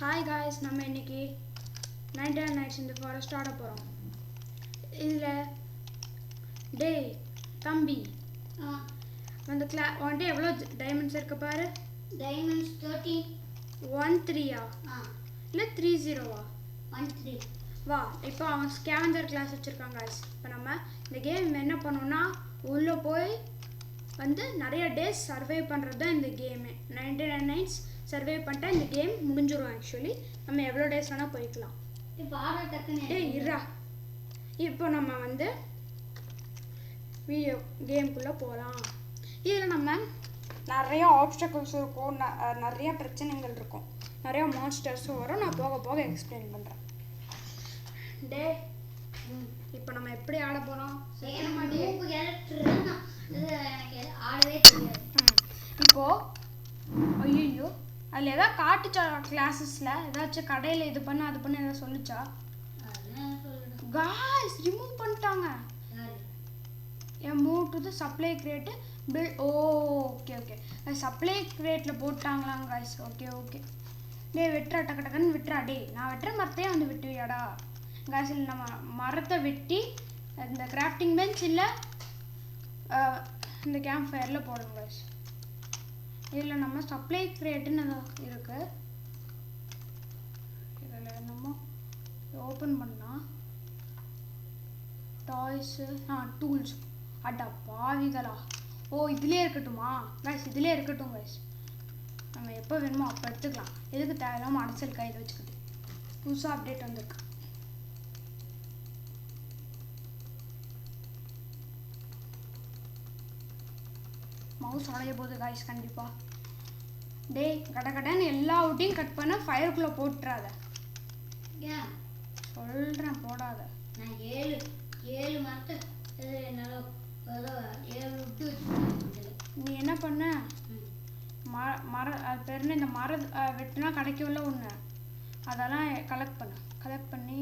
Hi guys, நம்ம இன்னைக்கு 99 Nights in the Forest ஆட போறோம். இதுல டேய் தம்பி அந்த உன்கிட்ட எவ்வளவு டைமண்ட்ஸ் இருக்கு பாரு. டைமண்ட்ஸ் 13 இல்ல 30 13 வா. இப்போ அவன் ஸ்கேவெஞ்சர் கிளாஸ் வச்சிருக்காங்க guys. இப்போ நம்ம இந்த கேம் என்ன பண்ணோம்னா உள்ள போய் வந்து நிறைய டேஸ் சர்வே பண்றது தான் இந்த கேம். 99 Nights சர்வே பண்ணிட்டா இந்த கேம் முடிஞ்சிரும். ஆக்சுவலி நம்ம எவ்வளோ டேஸ் வேணா போய்க்கலாம். இப்போ ஆர்டர் டக்குன்னு டேய் இருடா. இப்போ நம்ம வந்து வீடியோ கேம்குள்ள போகலாம். இதில் நம்ம நிறைய ஆப்ஸ்டக்கிள்ஸ் இருக்கும், நிறைய பிரச்சனைகள் இருக்கும், நிறைய மான்ஸ்டர்ஸும் வரும். நான் போக போக எக்ஸ்பிளைன் பண்ணுறேன். டே இப்போ நம்ம எப்படி ஆட போகிறோம்? ஆடவே தெரியாது. இப்போது ஐயோ அதில் ஏதாவது காட்டுச்சா கிளாஸஸில் ஏதாச்சும் கடையில் இது பண்ண அது பண்ண ஏதாவது சொல்லிச்சா? காய்ஸ் ரிமூவ் பண்ணிட்டாங்க. Move to the supply crate பில். ஓகே ஓகே சப்ளை கிரேட்டில் போட்டாங்களாம் காய்ஸ். ஓகே ஓகே டே வெட்டுறா, டக்கு டக்குன்னு விட்டுறா. டே நான் வெட்டுற மரத்தையே வந்து வெட்டுவியாடா காய்ஸ்? இல்லை நம்ம மரத்தை வெட்டி இந்த கிராஃப்டிங் பெஞ்ச் இல்லை இந்த கேம்ப் ஃபயரில் போடணும் காய்ஸ். இதில் நம்ம சப்ளை கிரேட்டுன்னு இருக்கு. இதில் நம்ம ஓப்பன் பண்ணால் டாய்ஸு டூல்ஸ். அட்டா பாவிகளா. இதுலேயே இருக்கட்டுமா கைஸ்? இதுலேயே இருக்கட்டும் கைஸ். நம்ம எப்போ வேணுமோ அப்போ எடுத்துக்கலாம். எதுக்கு தேவையில்லாமல் அடைச்சல் கையில் வச்சுக்கிட்டு. புதுசாக அப்டேட் வந்திருக்கு. மவுஸ் உடைய போகுது காய்ஸ் கண்டிப்பாக. டே கடன்னு எல்லா அவுட்டையும் கட் பண்ண ஃபயருக்குள்ளே போட்டுறாத. சொல்கிறேன் போடாத. நான் ஏழு மரத்தை நீ என்ன பண்ண? அது பேருன்னு இந்த மரம் வெட்டினா கிடைக்கவில்ல ஒன்று, அதெல்லாம் கலெக்ட் பண்ணி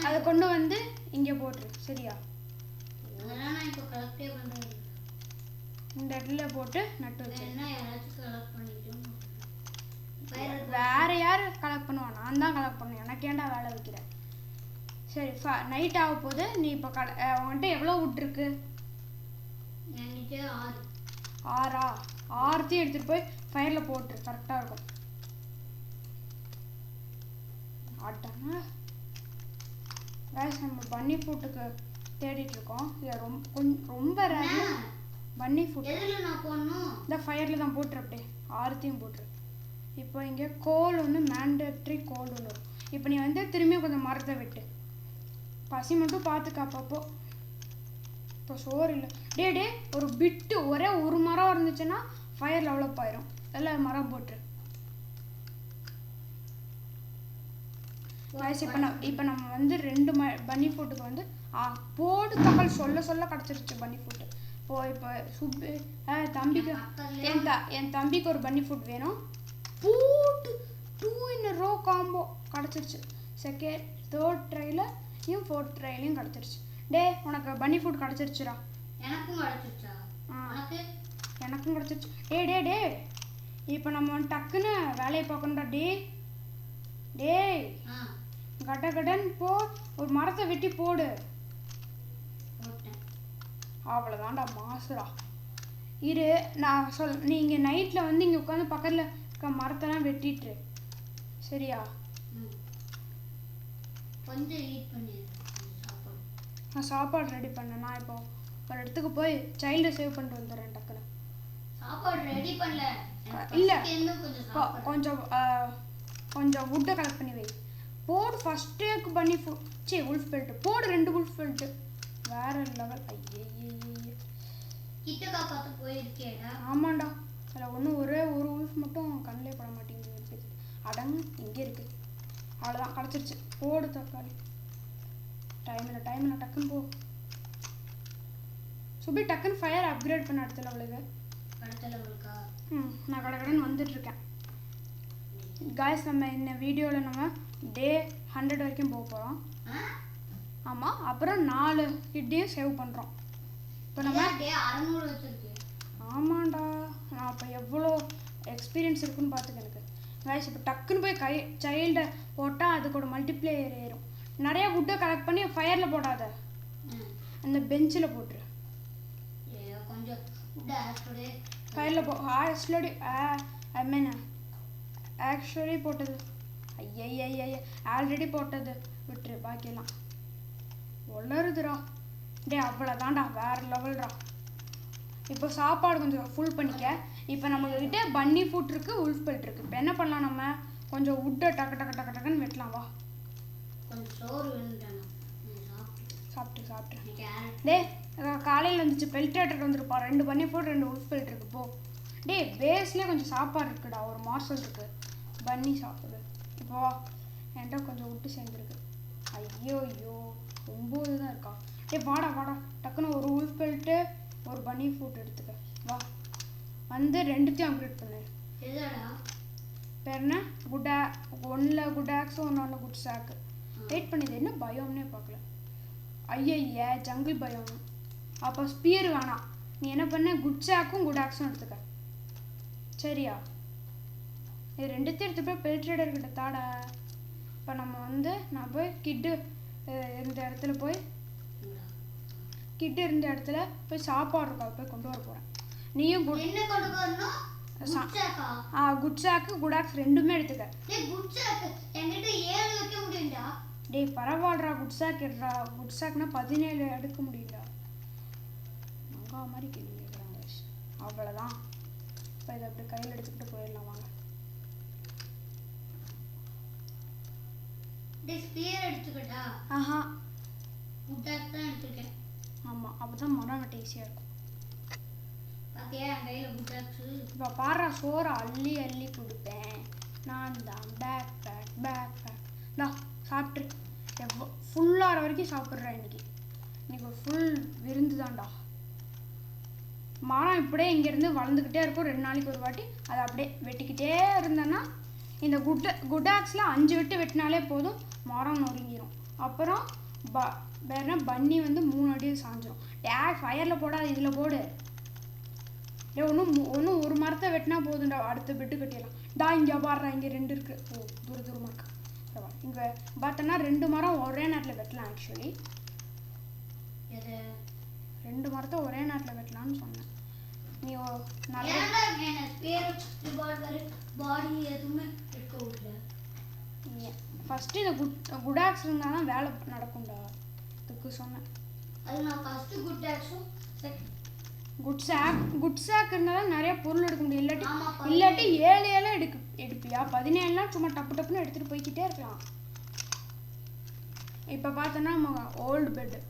அதை கொண்டு வந்து இங்கே போட்டுரு. சரியா? இந்த இடத்துல போட்டு நட்டு வச்சு. வேற யாரு கலெக்ட் பண்ணுவான்? நான் தான் கலெக்ட் பண்ணுவேன். எனக்கு ஏன்டா வேலை வைக்கிறேன்? சரி நைட் ஆக போகுது. நீ இப்போ உங்கள்கிட்ட எவ்வளோ விட்டுருக்கு? 6 6த்தையும் எடுத்துகிட்டு போய் ஃபயரில் போட்டுரு. கரெக்டாக இருக்கும். ஆட்டாங்க கைஸ். நம்ம பன்னி ஃபுட்டுக்கு தேடிட்டு இருக்கோம். இது ரொம்ப ரேர் பன்னி ஃபுட். இந்த ஃபயரில் தான் போட்டுரு. அப்படியே 6த்தையும் போட்டுரு. இப்போ இங்கே கோல் ஒன்று, மேண்டட்ரி கோல் ஒன்று வரும். இப்போ நீ வந்து திரும்பியும் கொஞ்சம் மரத்தை விட்டு பசி மட்டும் பார்த்துக்க அப்பப்போ. இப்போ சோறு இல்லை. டே ஒரு பிட்டு ஒரே ஒரு மரம் இருந்துச்சுன்னா ஃபயர் டெவலப் ஆயிரும். எல்லாம் மரம் போட்டுரு. இப்போ நம்ம வந்து 2 பன்னி ஃபுட்டுக்கு வந்து போடு தகவல் சொல்ல கிடச்சிருச்சு பன்னி ஃபுட்டு. இப்போ சுப்பு தம்பிக்கு என் தம்பிக்கு ஒரு பன்னி ஃபுட் வேணும். போட்டு 2 in a row காம்போ கிடச்சிருச்சு. செகண்ட் 3rd ட்ரைலையும் 4th ட்ரைலையும் கிடச்சிருச்சு. டே உனக்கு பன்னி ஃபுட் கிடச்சிருச்சுடா. எனக்கும் கிடச்சிருச்சு. டே இப்போ நம்ம டக்குன்னு வேலையை பார்க்கணும்டா. டேய் கடன்னு போ, ஒரு மரத்தை வெட்டி போடு. அவ்வளோதான்டா மாசுடா. இரு நான் நீங்கள் நைட்டில் வந்து இங்கே உட்காந்து பக்கத்தில் இருக்க மரத்தெல்லாம் வெட்டிட்டு. சரியா? நான் சாப்பாடு ரெடி பண்ணேன். நான் இப்போ ஒரு இடத்துக்கு போய் சைல்டை சேவ் பண்ணிட்டு வந்துடுறேன் டக்குன்னு. இல்லை கொஞ்சம் வுட்டை கலெக்ட் பண்ணி வை. போடு ஃபஸ்ட்டேக்கு பண்ணி உல்ஃப் பெல்ட்டு போடு. 2 உல்ஃப் பெல்ட்டு வேற லெவல். ஆமாண்டா. அதில் ஒரே ஒரு உல்ஃப் மட்டும் கண்ணிலே பட மாட்டேங்குது. அடங்கு இங்கே இருக்கு. அவ்வளோதான் கிடச்சிருச்சு. போடு தக்காளி. டைமில் டக்குன்னு போ. சுபி டக்குன்னு ஃபயர் அப்கிரேட் பண்ண அடுத்த லெவலுக்கு. நான் கடன்னு வந்துட்டுருக்கேன் காய்ஸ். நம்ம இந்த வீடியோவில் நம்ம டே 100 வரைக்கும் போக போகிறோம். ஆமாம், அப்புறம் 4 கிட்டையும் சேவ் பண்ணுறோம். இப்போ நம்ம 600 வச்சுருக்கு. ஆமாண்டா. நான் அப்போ எவ்வளோ எக்ஸ்பீரியன்ஸ் இருக்குன்னு பார்த்துக்க எனக்கு கைஸ். இப்போ டக்குன்னு போய் சைல்டை போட்டால் அதுக்கூட மல்டிப்ளேயர் ஏறும். நிறைய வுட்டை கலெக்ட் பண்ணி ஃபயரில் போடாத, அந்த பெஞ்சில் போட்டுரு. கொஞ்சம் ஃபயரில் ஆக்சுவலி போட்டது ஐய ஆல்ரெடி போட்டது விட்டுரு, பாக்கியெல்லாம் வளருதுடா. டே அவ்வளோதான்டா, வேறு லெவல்டா. இப்போ சாப்பாடு கொஞ்சம் ஃபுல் பண்ணிக்க. இப்போ நம்மக்கிட்ட பன்னி ஃபுட் இருக்குது, உல்ஃப் பெல்ட் இருக்குது. இப்போ என்ன பண்ணலாம், நம்ம கொஞ்சம் வுட்டை டக்குன்னு வெட்டலாம். வா கொஞ்சம் சோறு சாப்பிட்டு டே காலையில் வந்துச்சு. பெல்ட்ரேட்டர் வந்துருப்பா. 2 பன்னி ஃபுட் 2 உல்ஃப் பெல்ட் இருக்கு. போ டே பேஸ்லேயே கொஞ்சம் சாப்பாடு இருக்குடா, ஒரு மார்சல் இருக்குது, பன்னி சாப்பிடு. இப்போ என்கிட்ட கொஞ்சம் விட்டு சேர்ந்துருக்கு. ஐயோ 9 தான் இருக்கா. டே வாடா டக்குன்னு ஒரு உல்ஃப் பெல்ட்டு ஒரு பன்னி ஃபுட் எடுத்துக்க. வா வந்து 2த்தையும் அப்கிரேட் பண்ணு. பேர் என்ன, ஒன்றில் குட் ஆக்ஸும் ஒன்று குட் சாக்கு. வெயிட் பண்ணிது, என்ன பயோம்னே பார்க்கல. ஐய ஜங்கிள் பயம். அப்போ ஸ்பியர் வேணாம், நீ என்ன பண்ண, குட் சாக்கும் குட் ஆக்ஸும் எடுத்துக்க. சரியா, இது 2த்தையும் எடுத்து போய் பெல்ட்ரேடர்கிட்ட தாடா. இப்போ நம்ம வந்து நான் போய் கிட்டு இருந்த இடத்துல போய் சாப்பாடு இருக்கா போய் கொண்டு வர போகிறேன். நீயும் குட் சாக்கு குட் ஆக்ஸ் 2மே எடுத்துக்க. டேய் பரவாயில்லடா, குட் சாக்னா 17 எடுக்க முடியும்டா. மங்கா மாதிரி கேள்வி கேட்குறாங்க. அவ்வளோதான். இப்போ இதை அப்படி கையில் எடுத்துக்கிட்டு போயிடலாம். வாங்க. ஆஹா ஆமாம், அப்போ தான் மரம் வெட்ட ஈஸியாக இருக்கும். இப்போ பாடுற சோறை அள்ளி கொடுப்பேன் நான் தான். பேக் தான் சாப்பிட்ரு. ஃபுல்லாகிற வரைக்கும் சாப்பிட்றேன். இன்னைக்கு ஒரு ஃபுல் விருந்து தான்டா. மரம் இப்படியே இங்கேருந்து வளர்ந்துக்கிட்டே இருக்கும். 2 நாளைக்கு ஒரு வாட்டி அதை அப்படியே வெட்டிக்கிட்டே இருந்தேன்னா, இந்த குட் ஆக்ஸில் 5 வெட்டு வெட்டினாலே போதும், மரம் நொறுங்கிடும். அப்புறம் வேற பன்னி வந்து 3 அடியில் சாஞ்சிடும். ஃபயரில் போடாது, இதில் போடு. ஒன்றும் ஒரு மரத்தை வெட்டினா போதும்டா, அடுத்த பெட்டு கட்டிடலாம். இங்கே பாடுறா, இங்கே 2 இருக்குது. ஓ தூரமாக இருக்கு. இங்கே பார்த்தோன்னா 2 மரம் ஒரே நேரத்தில் வெட்டலாம். ஆக்சுவலி 2 மரத்தை ஒரே நேரத்தில் வெட்டலாம்னு சொன்னேன். நீ ஃபஸ்ட்டு இந்த குட் ஆக்ஸ் இருந்தால் தான் வேலை நடக்கும்டா, அதுக்கு சொன்னேன். குட் சாக் இருந்தால் தான் நிறைய பொருள் எடுக்க முடியும். இல்லாட்டி 7 எடுப்பியா, 17 சும்மா டப்புன்னு எடுத்துகிட்டு போய்கிட்டே இருக்கலாம். இப்போ பார்த்தோன்னா நம்ம ஓல்டு பெட்டு.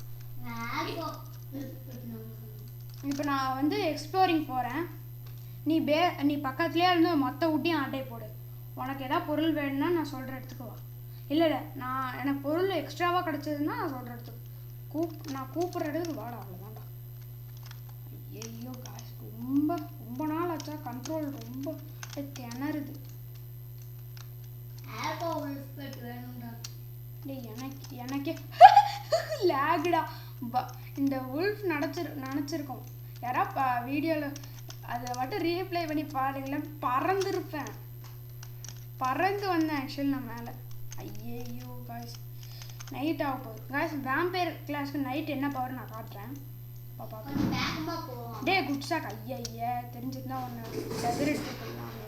இப்போ நான் வந்து எக்ஸ்ப்ளோரிங் போகிறேன். நீ பக்கத்துலேயே இருந்து மொத்த ஊட்டியும் ஆட்டை போடு. உனக்கு எதாவது பொருள் வேணும்னா நான் சொல்கிற இடத்துக்கு வா. இல்லை எனக்கு பொருள் எக்ஸ்ட்ராவாக கிடச்சதுன்னா நான் சொல்கிற இடத்துக்கு நான் கூப்பிட்ற இடத்துக்கு வாடா. அவ்வளோதான்டா. ஐயோ காய்ஸ், ரொம்ப நாள் ஆச்சா. கண்ட்ரோல் ரொம்ப திணறுது. எனக்கே லேகுடா. இந்த உல்ஃப் நினச்சிருக்கோம். யாரா வீடியோவில் அதை மட்டும் ரீப்ளை பண்ணி பாருங்களேன். பறந்து வந்தேன் ஆக்சுவலி நான் மேலே. ஐயோ காய்ஸ், நைட் ஆக போகுது. காய்ஸ் வேம்பயர் கிளாஸ்க்கு நைட் என்ன பவர் நான் காட்டுறேன். டே குட் சாக் ஐயா தெரிஞ்சுருந்தா ஒன்று லெதர் எடுத்து போடலாமே.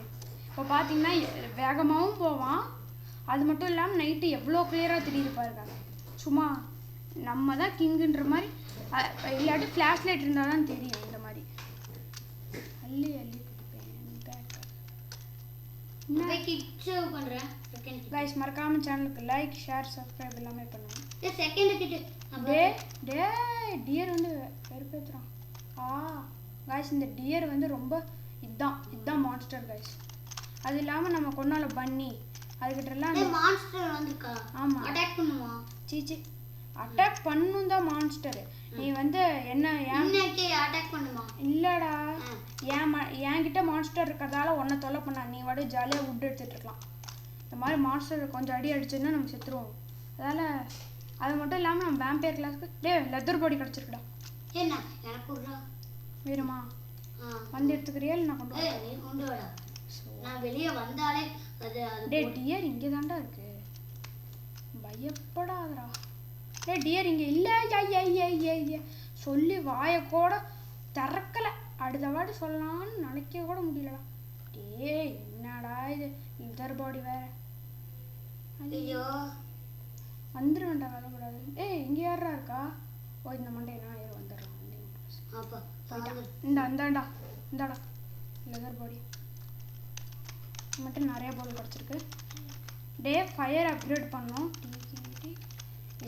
இப்போ பார்த்தீங்கன்னா வேகமாகவும் போவான். அது மட்டும் இல்லாமல் நைட்டு எவ்வளோ கிளியராக தெரியுது பாருங்க. சும்மா நம்ம தான் கிங்குன்ற மாதிரி. இல்லாட்டி ஃப்ளாஷ் லைட் இருந்தால் தான் தெரியும். இந்த மாதிரி அள்ளி கொடுப்பேன். கைஸ் மறக்காம சேனலுக்கு லைக் ஷேர் சப்ஸ்கிரைப் எல்லாமே பண்ணுங்க. டியர் வந்து வெறுப்பேற்றுறான். கைஸ் இந்த டியர் வந்து ரொம்ப இதுதான் மான்ஸ்டர் கைஸ். அது இல்லாமல் நம்ம கொண்டால பன்னி அதுக்கிட்டலாம் ஆமாம் சீச்சி அட்டாக் பண்ணும் தான் மான்ஸ்டர். நீ வந்து என்ன இல்லடா, என்கிட்ட மான்ஸ்டர் இருக்கிறதால உன்னை தொல்லை பண்ணா. நீ வாட ஜாலியாக வுட் எடுத்துட்டு இருக்கலாம். இந்த மாதிரி மான்ஸ்டர் கொஞ்சம் அடி அடிச்சதுன்னா நம்ம செத்துருவோம். அது மட்டும் இல்லாமல் நம்ம வேம்பயர் கிளாஸ்க்கு லெதர் பாடி கிடச்சிருக்குடா. வேணுமா வந்து எடுத்துக்கிறியா? இல்லை நான் கொண்டு வரேன். நான் வெளியே வந்தாலே அது டேய் டியர் இங்கே தான்டா இருக்கு, பயப்படாதடா. டேய் டியர் இங்கே இல்லை. ஐயா சொல்லி வாயை கூட திறக்கலை. அடுத்த வாட்டி சொல்லலான்னு நினைக்க கூட முடியலடா. டேய் என்னடா இது இதர் பாடி வேற. ஐயோ வந்துட வேண்டாம், வரக்கூடாது. ஏய் இங்கே யாரா இருக்கா? ஓ இந்த மண்டையெல்லாம் ஏறி வந்துடலாம். இந்தாடா லெதர் பாடி மட்டும் நிறைய பொருள் கிடச்சிருக்கு. டே ஃபயர் அப்கிரேட் பண்ணோம்.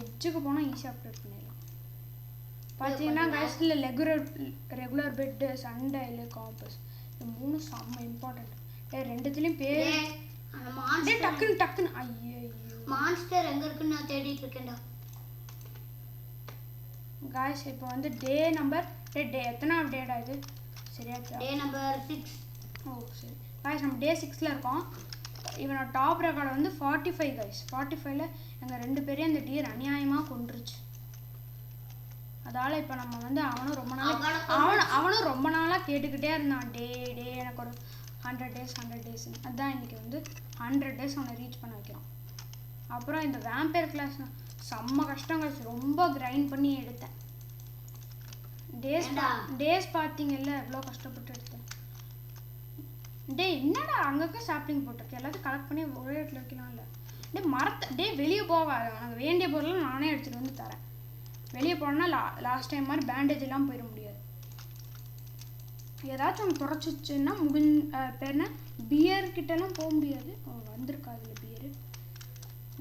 எட்ஜுக்கு போனால் ஈஸியாக அப்கிரேட் பண்ணிடலாம். பார்த்தீங்கன்னா கைஸில் ரெகுலர் பெட்டு, சண்டையில் காம்பஸ், இது 3 செம்ம இம்பார்ட்டண்ட். டே ரெண்டுத்துலேயும் பேர் டக்குன்னு ஐயோ மான்ஸ்டர் எங்கே இருக்குன்னு நான் தேடிட்டு இருக்கேன்டா. காய்ஸ் இப்போ வந்து டே நம்பர் டே எத்தனாவது டேடா இது? சரியா டே நம்பர் 6. ஓ சரி காய்ஸ், நம்ம டே 6ல் இருக்கோம். இவனோட டாப் ரெக்கார்டு வந்து 45 காய்ஸ். 45ல் எங்கள் 2 பேரையும் அந்த டியர் அநியாயமாக கொண்டுருச்சு. அதால் இப்போ நம்ம வந்து அவனும் ரொம்ப நாளாக கேட்டுக்கிட்டே இருந்தான். டே எனக்கு ஒரு 100 டேஸ்ன்னு. அதுதான் இன்றைக்கி வந்து 100 டேஸ் அவனை ரீச் பண்ண வைக்கிறோம். அப்புறம் இந்த வேம்பயர் கிளாஸ் செம்ம கஷ்டம் காய்ச்சி, ரொம்ப கிரைண்ட் பண்ணி எடுத்தேன். டேஸ் பார்த்தீங்கல்ல எவ்வளோ கஷ்டப்பட்டு எடுத்தேன். டே என்னடா அங்கங்கே சாப்ளிங் போட்டிருக்கு, எல்லாத்தையும் கலெக்ட் பண்ணி ஒரே இடத்துல வைக்கலாம்ல. டே வெளியே போவாது, எனக்கு வேண்டிய பொருளை நானே எடுத்துகிட்டு வந்து தரேன். வெளியே போனால் லாஸ்ட் டைம் மாதிரி பேண்டேஜ் எல்லாம் போயிட முடியாது. ஏதாச்சும் ஒன்று குறைச்சிச்சுன்னா பேர் என்ன பியர்கிட்டலாம் போக முடியாது. வந்திருக்கா அதில் பியரு.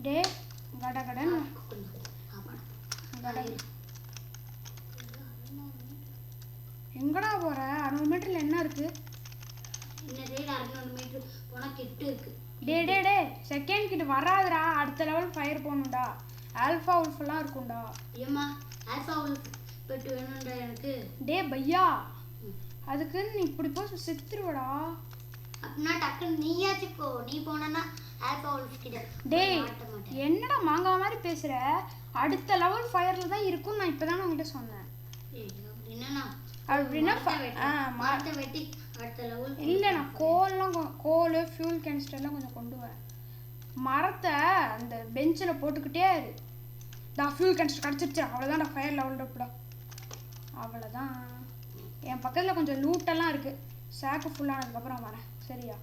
டே கடன் எங்கடா போற? 600 மீட்டர்ல என்ன இருக்கு? டே செகண்ட் கிட்ட வராதுடா. அடுத்த லெவல் ஃபயர் போகணும்டா. ஆல்ஃபா உல்ஃப் எல்லாம் இருக்கும்டா. எனக்கு டே பையா, அதுக்கு நீ இப்படி போய் செத்துருவடா. டேய் என்னடா மாங்காய் மாதிரி பேசுற? அடுத்த லெவல் ஃபயர்ல தான் இருக்கும். நான் இப்பதான் உங்ககிட்ட சொன்னேன். இல்லை நான் கோல் ஃபியூல் கேனிஸ்டர்லாம் கொஞ்சம் கொண்டு வரேன். மரத்தை அந்த பெஞ்சில் போட்டுக்கிட்டே இரு. ஃபியூல் கேனிஸ்டர் கிடச்சிருச்சு, அவ்வளோதான் ஃபயர் லெவல் இருப்படா. அவ்வளோதான். என் பக்கத்தில் கொஞ்சம் லூட்டெல்லாம் இருக்குது. சாக்கு ஃபுல்லானதுக்கப்புறம் வரேன் சரியா?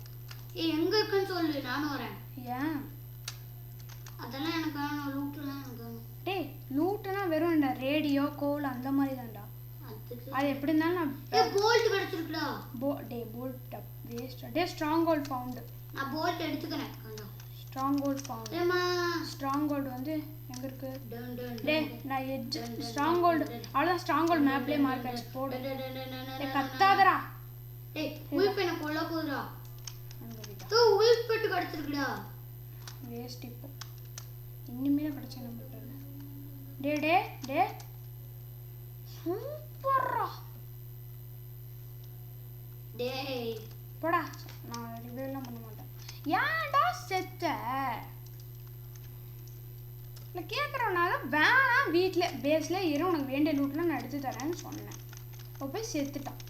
எங்கே இருக்குன்னு சொல்லு, நானும் வரேன். ஏன் அதெல்லாம் எனக்கு வேணும், லூட்டெல்லாம் எனக்கு வேணும். டேய் லூட்டெல்லாம் வெறும் இந்த ரேடியோ கோல் அந்த மாதிரி தான்டா. அது எப்படி இருந்தாலும் நான் போல்ட் கிடைச்சிருக்குடா. Bolt waste. டே ஸ்ட்ராங் கோல்ட் ஃபவுண்ட். நான் போல்ட் எடுத்துக்கிறேன். Stronghold found. Stronghold வந்து எங்க இருக்கு? டே நான் எட்ஜ் ஸ்ட்ராங் கோல்ட் அவ்வளோதான். ஸ்ட்ராங் கோல்ட் மேப்லேயே மார்க் ஆச்சு. போடு. கத்தாதடா. டேய் உல்ஃப் என்ன கொல்ல போகுதுடா. உல்ஃப் பெட்டு கிடைச்சிருக்குடா. வேஸ்ட். இப்போ இன்னுமே கிடைச்சா நம்ம டே சூப்பர்ரா. டேய் போடா, நான் ரிவ்யூலாம் பண்ண மாட்டேன். ஏன்டா செத்த? இல்லை கேட்குறவனால வேணாம், வீட்டில் பேஸில் இரு, உனக்கு வேண்டிய லூட்லாம் நான் எடுத்து தரேன்னு சொன்னேன். இப்போ போய் செத்துட்டான்.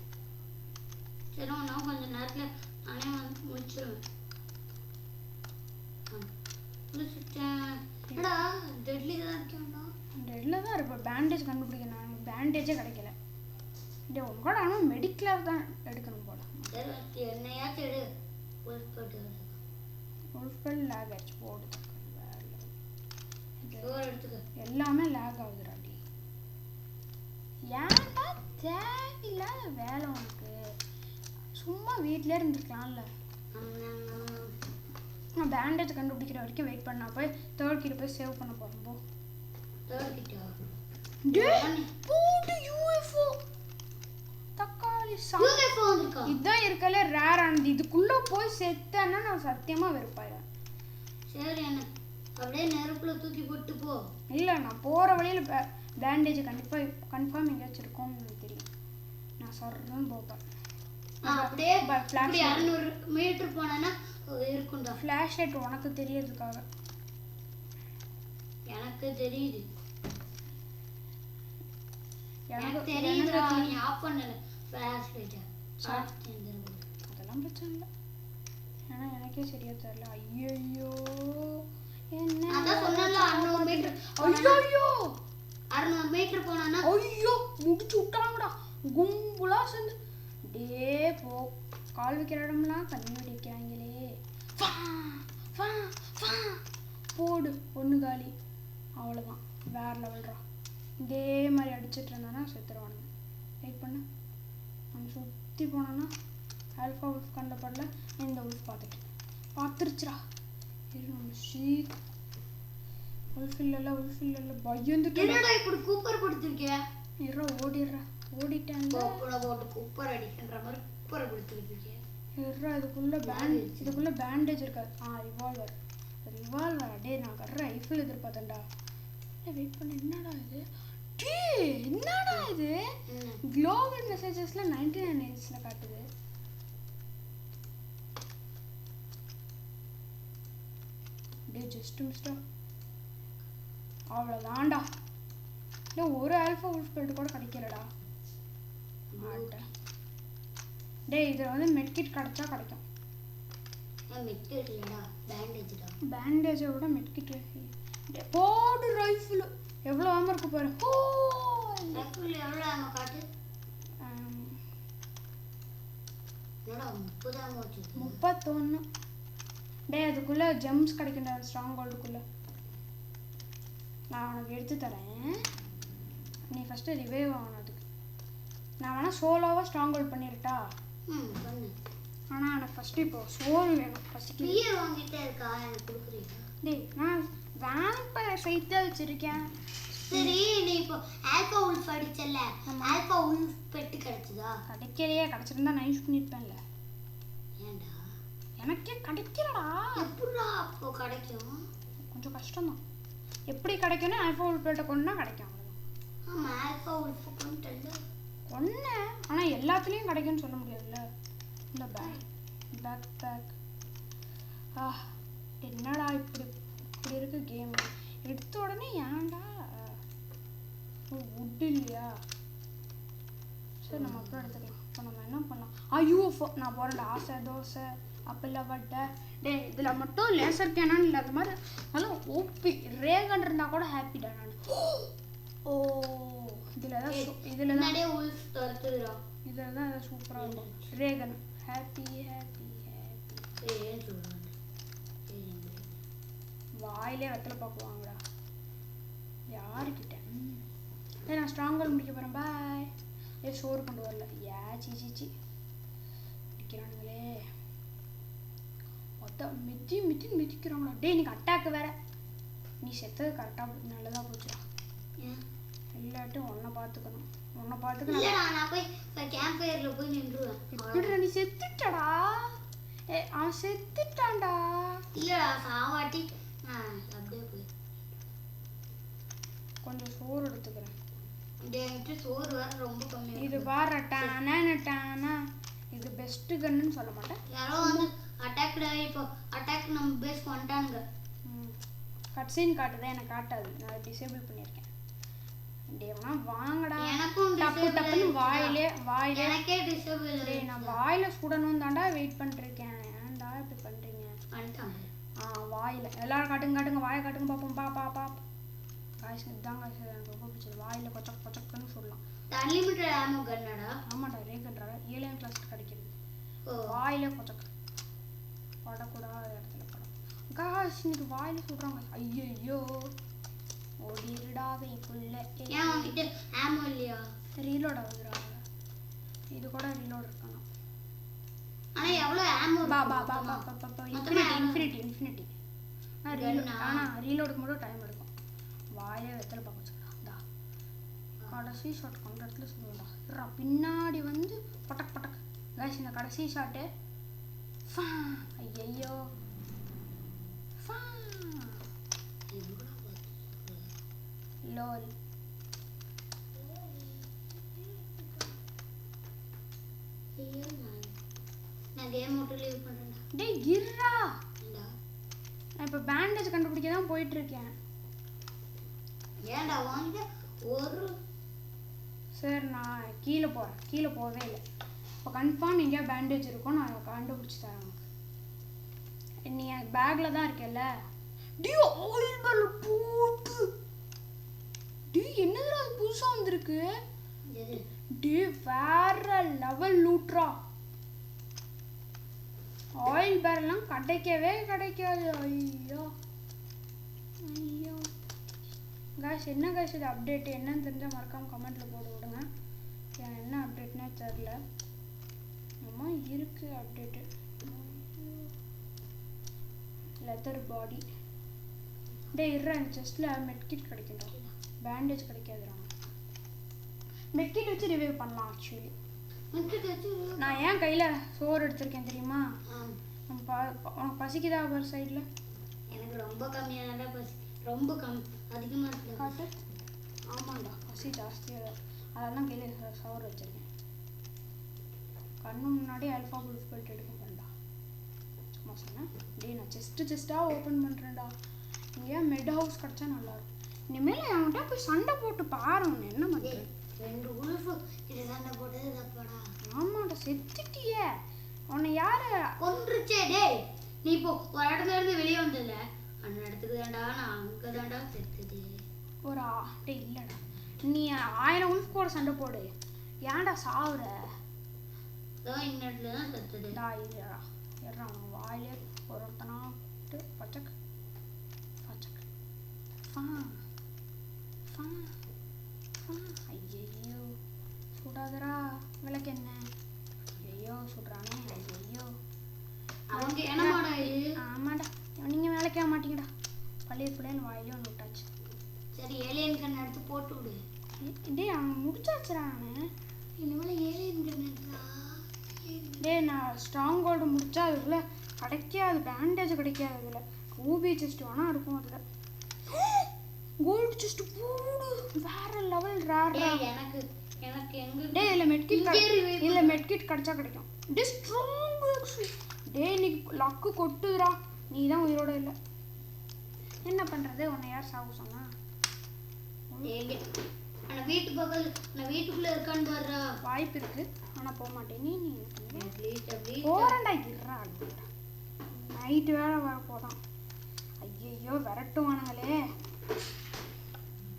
சரி நான் கொஞ்சம் நேரத்தில் நானே வந்து முடிச்சிருவேன். என்னடா டெட்லி தான் இருக்கேன்டா. டெட்லில் தான் இருப்பேன். பேண்டேஜ் கண்டுபிடிக்கணும். எனக்கு பேண்டேஜே கிடைக்கல. டே உங்களோட ஆனால் மெடிக்கலாக தான் எடுக்கணும் போல. என்னையாச்சும் எடு. உல்ஃபெல் லேக் ஆச்சு. போடு எடுத்துக்க. எல்லாமே லேக் ஆகுதுடா. டி ஏன்டா தேவையில்லாத வேலை உனக்கு? சும்மா வீட்டிலே இருந்துருக்கலாம்ல. நான் பேண்டேஜ் கண்டுபிடிக்கிற வரைக்கும் வெயிட் பண்ணா போய் தேர்ட் கிட்ட போய் சேவ் பண்ண போகிறோம். போ தேர்ட் கிட்ட. போடு யூஎஃப்ஓ தக்காளி யூஎஃப்ஓ இருக்கா? இதான் இருக்கல ரேர் ஆனது. இதுக்குள்ள போய் செத்தேன்னா நான் சத்தியமா வெறுப்பாயிடுவேன். சரி என்ன அப்படியே நெருப்புல தூக்கி போட்டு போ. இல்லை நான் போகிற வழியில் பேண்டேஜ் கன்ஃபார்ம் எங்கேயாச்சும் இருக்கும்னு எனக்கு தெரியும். நான் சொல்கிறேன்னு போப்பேன். அப்படியே 200 மீட்டர் போனேன்னா இருக்கும்டா. ஃப்ளாஷ் லைட் உனக்கு தெரியறதுக்காக. எனக்கு தெரியுது. எனக்கு தெரியுதுடா. நீ ஆஃப் பண்ணல ஃப்ளாஷ் லைட். அதெல்லாம் பிரச்சனை இல்லை. ஆனா எனக்கே சரியா தெரியல. ஐயோ என்ன அதான் சொன்னல 600 மீட்டர். ஐயோ 600 மீட்டர் போனானா ஐயோ முடிச்சு விட்டாங்கடா. கும்பலா சேர்ந்து டே போ கால் வைக்கிற இடம்லாம் கண்ணி வெடிக்காங்களே. போடு ஒன்று காலி. அவ்வளோதான், வேற லெவல்ரா. இதே மாதிரி அடிச்சிட்டு இருந்தானா செத்துருவானுங்க. வெயிட் பண்ண நம்ம சுற்றி போனோன்னா ஆல்ஃபா உல்ஃப் கண்ணில் படல. இந்த உல்ஃப் பார்த்துருச்சுரா. இது நம்ம சீக்கிரம் உல்ஃப் இல்லைல்ல பயந்துட்டு இப்படி கூப்பர் கொடுத்துருக்கியா? இருறா ஓடிடுறா. ஓடிட்டேன் போட்டு கூப்பர் அடிக்கின்ற மாதிரி கூப்பர் கொடுத்துருக்கியா? இருறா இதுக்குள்ள பேண்டேஜ் இருக்காது. ரிவால்வர் டே நான் கர்ற ரைஃபிள் எதிர்பார்த்தேன்டா. வெயிட் பண்ண என்னடா இது குளோபல் மெசேஜஸ்ல 99 inchல காட்டுது. டே ஜஸ்ட் மிஸ்டா. அவ்வளோதான்டா. இல்லை ஒரு ஆல்ஃபா உல்ஃப் பெல்ட் கூட கிடைக்கலடா. டே இதில் வந்து மெட்கிட் கிடைச்சா கிடைக்கும். பேண்டேஜை விட மெட்கிட் போடு. ரைஃபிள் எவ்வளோ ஆமாம் இருக்கு பாரு. ரைஃபிள் எவ்வளோ ஆமாம் காட்டு? 31. டே அதுக்குள்ளே ஜெம்ஸ் கிடைக்கின்ற ஸ்ட்ராங் ஹோல்டுக்குள்ளே நான் உனக்கு எடுத்து தரேன். நீ ஃபஸ்ட்டு ரிவைவ் ஆனதுக்கு நான் வேணால் சோலோவாக ஸ்ட்ராங் ஹோல்ட் பண்ணிருட்டா? ஆனால் எனக்கு ஃபஸ்ட்டு இப்போ சோறு வேணும். ஃபஸ்ட்டு வாங்கிட்டே இருக்கா எனக்கு கொடுக்குறீங்க? டேய் நான் வேம்பயர் சைட் தான் வச்சுருக்கேன். சரி நீ இப்போ ஆல்ஃபா உல்ஃப் அடிச்சல, ஆல்ஃபா உல்ஃப் பெட்டு கிடைச்சதா? கிடைக்கலையே. கிடைச்சிருந்தா நான் யூஸ் பண்ணியிருப்பேன்ல. ஏன்டா எனக்கே கிடைக்கலடா. எப்படிடா அப்போ கிடைக்கும்? கொஞ்சம் கஷ்டம்தான். எப்படி கிடைக்கும்னா ஆல்ஃபா உல்ஃப் பெட்டை கொண்டுனா கிடைக்கும். ஆமாம் ஆல்ஃபா உல்ஃப் கொண்டுட்டல ஒன்று. ஆனால் எல்லாத்துலேயும் கிடைக்கும்னு சொல்ல முடியாதுல்ல. இந்த பேக் என்னடா இப்படி இருக்கு கேம். எடுத்த உடனே ஏன்டா உட் இல்லையா? சரி நம்ம அப்புறம் எடுத்துக்கலாம். இப்போ நம்ம என்ன பண்ணலாம்? யூஎஃப்ஓ நான் போகிறேன்டா. ஆசை தோசை அப்பெல்லாம் வட்டை. டே இதில் மட்டும் லேசர் கேனான்னு இல்லாத மாதிரி நல்லா ஓப்பி ரேகன் இருந்தால் கூட ஹாப்பிடா நான். ஓ இதில் தான் சூப்பராக இருக்கும் ரேகன். ஹாப்பி வாயிலே வெத்தலை பார்க்குவாங்கடா யாருக்கிட்ட. நான் ஸ்ட்ராங் ஹோல்ட் முடிக்க போகிறேன். பாய். சோறு கொண்டு வரல. சீச்சி அடிக்கிறானுங்களே. மிதிக்கிறாங்களா. டே நீங்க அட்டாக்கு வேற. நீ செத்தது கரெக்டாக நல்லதாக போச்சுடா. இல்லாட்டும் உன்னை பார்த்துக்கணும். எப்படிடா நீ செத்துட்டடா? அவன் செத்துட்டான்டா. கொஞ்சம் சோறு எடுத்துக்கிறேன். இது பாரு டானா. இது பெஸ்ட் கன்னுன்னு சொல்ல மாட்டேன். யாரோ வந்து அட்டாக் நம்ம பேஸ் பண்ணிட்டாங்க. கட்சீன் காட்டுதா? எனக்கு காட்டாது. நான் டிசேபிள் பண்ணியிருக்கேன். வாங்கடா. டப்புன்னு வாயிலே எனக்கே டிசேபிள். டேய் நான் வாயில சுடணும் தான்டா வெயிட் பண்ணிட்டு இருக்கேன். ஏன்டா இப்படி பண்றீங்க? வாயில எல்லாரும் காட்டுங்க வாயை காட்டுங்க பாப்போம். காய்ஸ் இதான் காய்ஸ் எனக்கு ரொம்ப பிடிச்சது. வாயில கொச்சக்குன்னு சொல்லலாம். அன்லிமிட்டட் ஆமோ கன்னடா? ஆமாடா ரேகன்டா 7ஆம் கிளாஸ் கிடைக்கிறது. வாயில கொச்சக்கு படக்கூடாத இடத்துல படம். காய்ஸ் இன்னைக்கு வாயில சுடுறாங்க. ஐயோ ஓடிடுடா வெயிக்குள்ள. ஏன் உன்கிட்ட ஆமோ இல்லையா? ரீலோட் ஆகுதுறாங்க. இது கூட ரீலோட் இருக்கானா? ஆனா எவ்வளவு ஆமோ? இன்ஃபினிட்டி. ஆனா ரீலோடுக்கு மட்டும் டைம் எடுக்கும். வாயை வெத்தலை பார்க்க வச்சுக்கடா. கடைசி ஷாட் கொண்ட இடத்துல சொல்லுடா. பின்னாடி வந்து பட்டக் கைஸ் இந்த கடைசி ஷாட்டு. ஐயோ லோல். நான் கேம் விட்டு லீவ் பண்றேன். டேய் கிர்ரா. நான் இப்ப பேண்டேஜ் கண்டுபிடிக்க தான் போயிட்டு இருக்கேன். ஏன்டா வாங்க ஒரு சார் நான் கீழே போறேன். கீழே போவே இல்லை. இப்போ கன்ஃபார்ம் எங்கேயா பேண்டேஜ் இருக்கும். நான் கண்டுபிடிச்சி தரேன். நீ பேக்கில் தான் இருக்கல. டி ஆயில் பேரல் போட்டு டி என்னதுடா அது புதுசாக வந்திருக்கு. டி வேற லெவல் லூட்ரா. ஆயில் பேரல்லாம் கிடைக்கவே கிடைக்காது. ஐயோ ஐயோ காய்ஸ், என்ன காய்ஸ் இது அப்டேட் என்னன்னு தெரிஞ்சால் மறக்காமல் கமெண்ட்டில் போட்டு விடுங்க. என்ன அப்டேட்னே தெரில. அம்மா இருக்கு அப்டேட்டு. லெதர் பாடி. டே இருறா, எனக்கு செஸ்ட்டில் மெட்கிட் கிடைக்கும்டா, பேண்டேஜ் கிடைக்காதுடா. மெட்கிட் வச்சு ரிவைவ் பண்ணலாம். ஆக்சுவலி நான் ஏன் கையில் சோறு எடுத்திருக்கேன் தெரியுமா? உனக்கு பசிக்குதா ஒரு சைடில்? எனக்கு ரொம்ப கம்மியான பசி, ரொம்ப அதிகமாக இருக்குது. காட்டு. ஆமாண்டா, பசி ஜாஸ்தியாக, அதெல்லாம் கையில் சோறு வச்சுருக்கேன். கண்ணு முன்னாடி அல்ஃபா புல்ஃப் பெல்ட் எடுக்க போகிறேன்டா. சும்மா சொன்னேன். டே நான் செஸ்ட்டாக ஓப்பன் பண்ணுறேன்டா. இங்கே மெட் ஹவுஸ் கிடச்சா நல்லாயிருக்கும். இனிமேல் என்கிட்ட போய் சண்டை போட்டு பாரு. ஒன்று என்ன பண்ணுறேன்? 2 உல்ஃப் கிட்ட சண்டை போட்டது தப்பாடா. ஆமாண்டா, செத்துட்டியே. உன்னை யாரு கொன்றுச்சே? டேய் நீ இப்போ ஒரு இடத்துல இருந்து வெளியே வந்தல, அந்த இடத்துக்கு தான்டா நான் அங்கே தான்டா செத்துது. ஒரு டே இல்லைடா, நீ 1000 உல்ஃப் கூட சண்டை போடு. ஏன்டா சாவுற? அதான் இந்த இடத்துல தான் செத்துது. டா இல்லைடா, எறா வாயிலே ஒருத்தனா விட்டு பச்சக்கு பச்சக்கு ஃபா ஃபா ஃபா. ஐயோ சுடாதரா, விளக்கு என்ன? ஐயோ சுடுறானே. ஐயோ அவங்க என்னமாடா இது? ஆமாடா, நீங்கள் வேலைக்கே மாட்டீங்கடா. பழைய பிள்ளைன்னு வாயிலே ஒன்று விட்டாச்சு. சரி ஏலியன் கண்ணை எடுத்து போட்டு விடு. டே அவன் முடிச்சாச்சுடா. நான் இனிமேல் ஏலியன் கண்ணு எடுத்தா. டே நான் ஸ்ட்ராங் கோல்டு முடிச்சா அதுக்குள்ளே கிடைக்காது, பேண்டேஜ் கிடைக்காது. அதில் ஊபி செஸ்ட் வேணா இருக்கும். அதில் கோல்டு செஸ்ட் போடு, வேற லெவல் ரேர். எனக்கு எனக்கு எங்க டே இல்லை மெட்கிட் இல்லை மெட்கிட் கிடைச்சா கிடைக்கும். டே ஸ்ட்ராங் டே நீ லக்கு கொட்டுதுடா. நீ தான் உயிரோட இல்லை. என்ன பண்ணுறது? உன்னை யார் சாவு சொன்னா? நான் வீட்டு பக்கத்தில் நான் வீட்டுக்குள்ளே இருக்கான்னு பாருடா. வாய்ப்பு இருக்கு, ஆனால் போக மாட்டேன். நீ ப்ளீஸ் போறேன்டா. இருறா, நைட்டு வேலை வர போதான். ஐயோ விரட்டுவானுங்களே.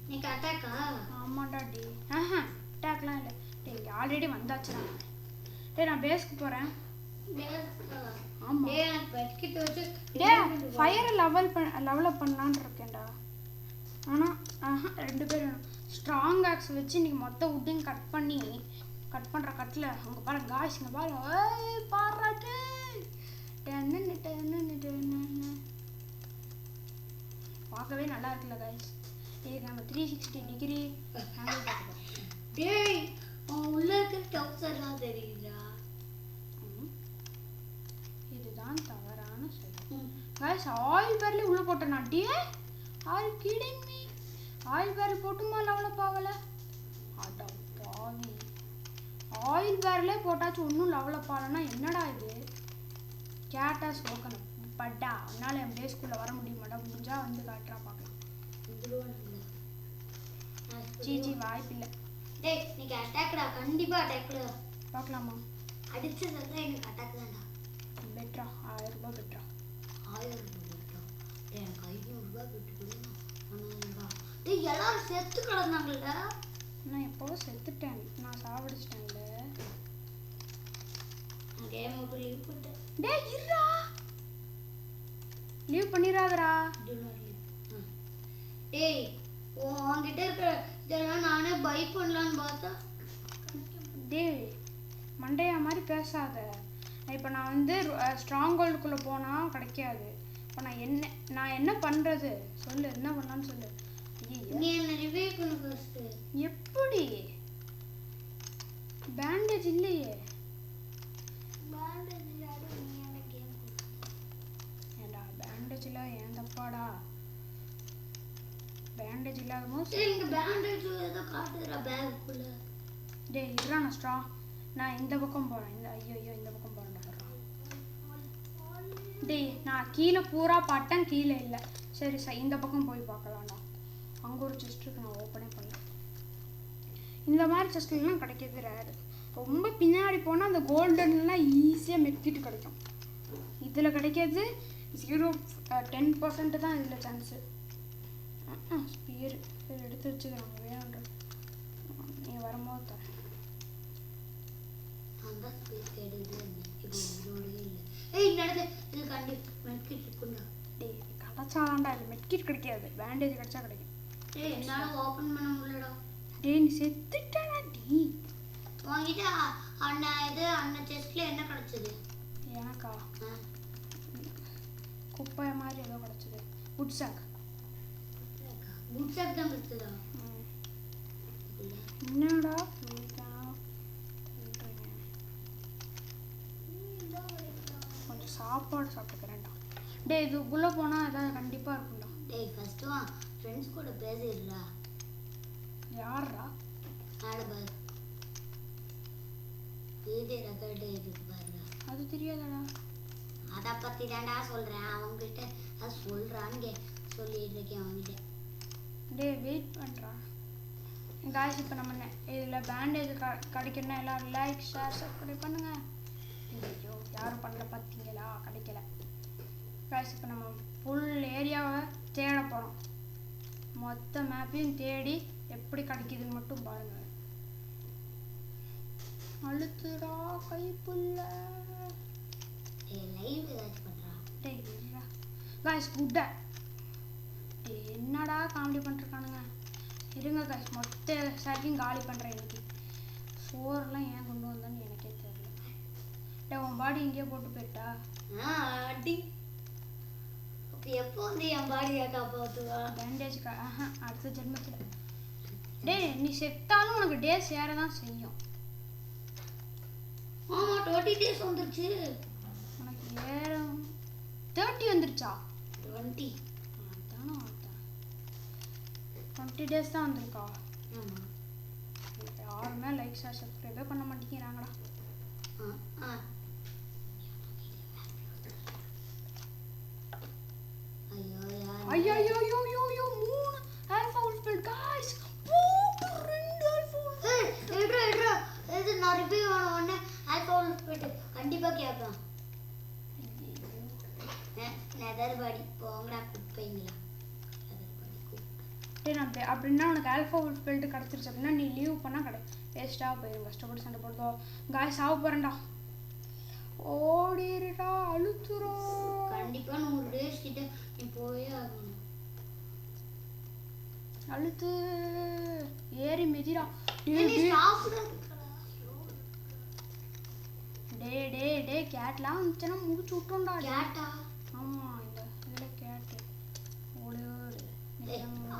நீ அட்டாக்கா? ஆமாண்டா டி. அட்டாக்லாம் இல்லை. டே இங்கே ஆல்ரெடி வந்தாச்சுடா. டே நான் பேஸ்க்கு போகிறேன். ஆமாம். டே எனக்கு பெட்கிட் வச்சு டே ஃபயரை லெவலப் பண்ணலான்னு இருக்கேன்டா. ஆனால் 2 பேர் வேணும். ஸ்ட்ராங் ஆக்ஸ் வச்சு இன்றைக்கி மொத்த வுட்டையும் கட் பண்ணுற கட்டில் அவங்க பாரு காய்ஸ். இங்கே பாரு. பாராட்டு பார்க்கவே நல்லா இருக்குல்ல காய்ஸ். இதுக்கு நம்ம 360 டிகிரி ஹேண்டில் பார்க்கலாம். டேய் உள்ள இருக்க டவுசர்லாம் தெரியுதா? இதுதான் தவறான செயல் காய்ஸ். ஆயில் பேர்லேயே உள்ளே போட்டேன் நான். டே are kidding me? Oil barrel போட்டுமா லெவலப் ஆகலை? அட பாவி, ஆயில் பேரலே போட்டாச்சு ஒன்றும் லெவலப் ஆகலைன்னா என்னடா இது? கேட்டாஸ் ஓக்கணும் பட்டா. அதனால என் பேஸ்குள்ளே வர முடியுமாடா? முடிஞ்சா வந்து காட்டுறா பார்க்கலாம். ஜிஜி வாய்ப்பில்லை. டேய் நீங்க அட்டாக்டா, கண்டிப்பா அட்டாக்டா. பார்க்கலாமா? அடிச்சதா எனக்கு அட்டாக் தான்டா. பெட்ரா 1000 ரூபாய் பெட்ரா. 1000 ரூபாய் பெட்ரா? டேய் எனக்கு 500 ரூபாய் பெட்டு கொடுங்க. டேய் எல்லாரும் செத்து கிடந்தாங்கடா. நான் எப்போவோ செத்துட்டேன். நான் சாவடிச்சிட்டேன்ல. கேம் விட்டு லீவ் பண்ணிட்டேன். டேய் இருடா, லீவ் பண்ணிராதடா. டேய் உன்கிட்ட இருக்கிற இதெல்லாம் நானே பை பண்ணலான்னு பார்த்தா. டேய் மண்டையா மாதிரி பேசாத. இப்போ நான் வந்து ஸ்ட்ராங் கோல்டுக்குள்ளே போனால் கிடைக்காது. இப்போ நான் என்ன பண்ணுறது சொல்லு? என்ன பண்ணலான்னு சொல்லு. நீ என்ன ரிவ்யூ பண்ணு ஃபர்ஸ்ட். எப்படி? பேண்டேஜ் இல்லையே. பேண்டேஜ் இல்லாத நீ என்ன கேம் ஏண்டா பேண்டேஜில் ஏன் தப்பாடா? பேண்டேஜ் இல்லாத போது இங்க பேண்டேஜ் ஏதோ காட்டுறா பேக்குள்ள. டேய் இருடா, நான் இந்த பக்கம் போகிறேன். ஐயோ இந்த பக்கம் போகிறேன்டா. டேய் நான் கீழே பூரா பட்டன் கீழே இல்லை. சரி இந்த பக்கம் போய் பார்க்கலாம்டா. அங்கே ஒரு செஸ்ட் இருக்கு, நான் ஓப்பனே பண்ணல. இந்த மாதிரி செஸ்ட்லாம் கிடைக்கிறது ரேரு. ரொம்ப பின்னாடி போனால் அந்த கோல்டன்லாம் ஈஸியாக மெட்கிட்டு கிடைக்கும். இதில் கிடைக்காது. 10% தான் இதில் சான்ஸு. ஸ்பியர் எடுத்து வச்சுக்கிறாங்க வேணுன்ற நீ வரும்போது தரேன். கிடைச்சாதான்டா இது மெட்கிட் கிடைக்காது, பேண்டேஜ் கிடைச்சா கிடைக்கும். டேய் நீ செத்துட்டாடா டி. உன்கிட்ட அண்ணன் செஸ்ட்ல என்ன கிடைச்சது? எனக்கா குப்பை மாதிரி ஏதோ கிடைச்சது. குட் சாக் தான் கிடைச்சதா? என்னடா கொஞ்சம் சாப்பாடு சாப்பிட்டுக்கிறேன்டா. டேய் இதுக்குள்ளே போனால் ஏதாவது கண்டிப்பாக இருக்கும்டா. டேய் ஃபர்ஸ்ட் வா ஃப்ரெண்ட்ஸ் கூட பேசிடுறா. யாரா? பாரு வீடியோ ரெக்கார்ட் இருக்கு பாருங்க. அது தெரியாதடா. அதை பற்றி தான்டா சொல்கிறேன். அவங்ககிட்ட அது சொல்கிறான்னு சொல்லிட்டு இருக்கேன் அவங்ககிட்ட. டேய் வெயிட் பண்ணுறா காய்ஸ். இப்போ நம்ம இதில் பேண்டேஜ் கிடைக்கணும்னா எல்லோரும் லைக் ஷேர் சப்ஸ்கிரைப் பண்ணுங்க. ஐயோ யாரும் பண்ணல பார்த்தீங்களா? கிடைக்கல காய்ஸ். இப்போ நம்ம ஃபுல் ஏரியாவை தேட போகிறோம். மொத்த மேப்பையும் தேடி எப்படி கிடைக்குதுன்னு மட்டும் பாருங்கள். அழுத்துடா கைப்புள்ள. லைவ் ஏதாச்சும் பண்ணுறா. டேய் காய்ஸ் குட்டை என்னடா காமெடி பண்ணிருக்கானுங்க. இருங்க காய்ஸ் மொத்த சாக்கையும் காலி பண்ணுறேன். இன்னைக்கு சோறெல்லாம் ஏன் கொண்டு வந்தான்னு எனக்கே தெரியல. டே உன் பாடி இங்கேயே போட்டு போயிட்டா? அடி எப்போ வந்து என் பாடியை காப்பாற்றுவா? பேண்டேஜ் அடுத்த ஜென்மத்தில். டேய் நீ செத்தாலும் உனக்கு டேஸ் ஏற தான் செய்யும். ஆமா 20 டேஸ் வந்துருச்சு. உனக்கு ஏற 30 வந்துருச்சா? 20 அதானே 20 டேஸ் தான் வந்திருக்கா? ஆமாம். யாருமே லைக் ஷேர் சப்ஸ்கிரைபே பண்ண மாட்டேங்கிறாங்கடா. ஐயோ ஐயோ ஐயோ ஐயோ ஐயோ 3 ஆல்ஃபா உல்ஃபெல்ட் गाइस. போட்டு 2 ஆல்ஃபா இது நான் ரிவ்யூ பண்ண ஆல்ஃபா உல்ஃபெல்ட் கண்டிப்பா கேட்பேன். நெதர் பாடி போங்கடா குப்பைங்களா. டேய் நான் அப்படின்னா உனக்கு ஆல்ஃபா உல்ஃபெல்ட் கிடைச்சிருச்சு அப்படின்னா நீ லீவ் பண்ணால் வேஸ்ட்டாக போயிடும். கஷ்டப்பட்டு சண்டை போடுதோ காய்ஸ் சாவ போகிறேன்டா. ஓடிடுடா அழுத்துறோம். கண்டிப்பா 100 டேஸ் கிட்ட நீ போயே ஆகணும். அழுத்து ஏறி மிதிடா. டே டே டே கேட்லாம் வந்துச்சுன்னா முடிச்சு விட்டோம்டா. கேட்டா? ஆமா இந்த இதில் கேட்டு ஓடு ஓடு.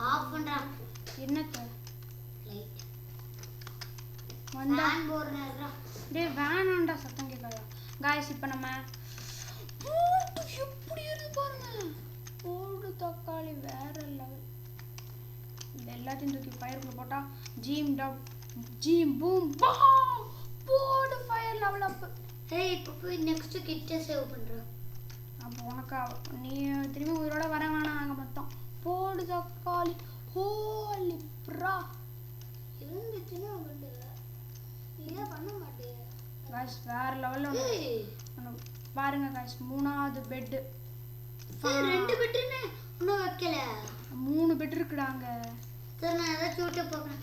ஆஃப் பண்றா. என்னத்த லைட் வந்தா போறேன்டா. டேய் வேணாம்டா சத்தம் கேட்காதா. गाइस இப்போ நம்ம எப்படி இருக்கு பாருங்க. போடு தக்காளி வேற லெவல். இந்த எல்லாத்தையும் தூக்கி ஃபயர்க்குள்ள போட்டா ஜீம் பூம் பா போடு ஃபயர் லெவல் அப். ஏய் இப்போ போய் நெக்ஸ்ட் கிட்ட சேவ் பண்றா. அப்போ உனக்கு நீ திரும்பி உயிரோட வர வேணாம். நாங்கள் மொத்தம் போடு தக்காளி ஹோலி ப்ரா இருந்துச்சுன்னா பண்ணுற இதை பண்ண மாட்டேன். गाइस வேற லெவல்ல பாருங்க गाइस. 3வது பெட். 2 பெட்னே இன்னும் வைக்கல. 3 பெட் இருக்குடாங்க. சரி நான் அதை சூட்ட போறேன்.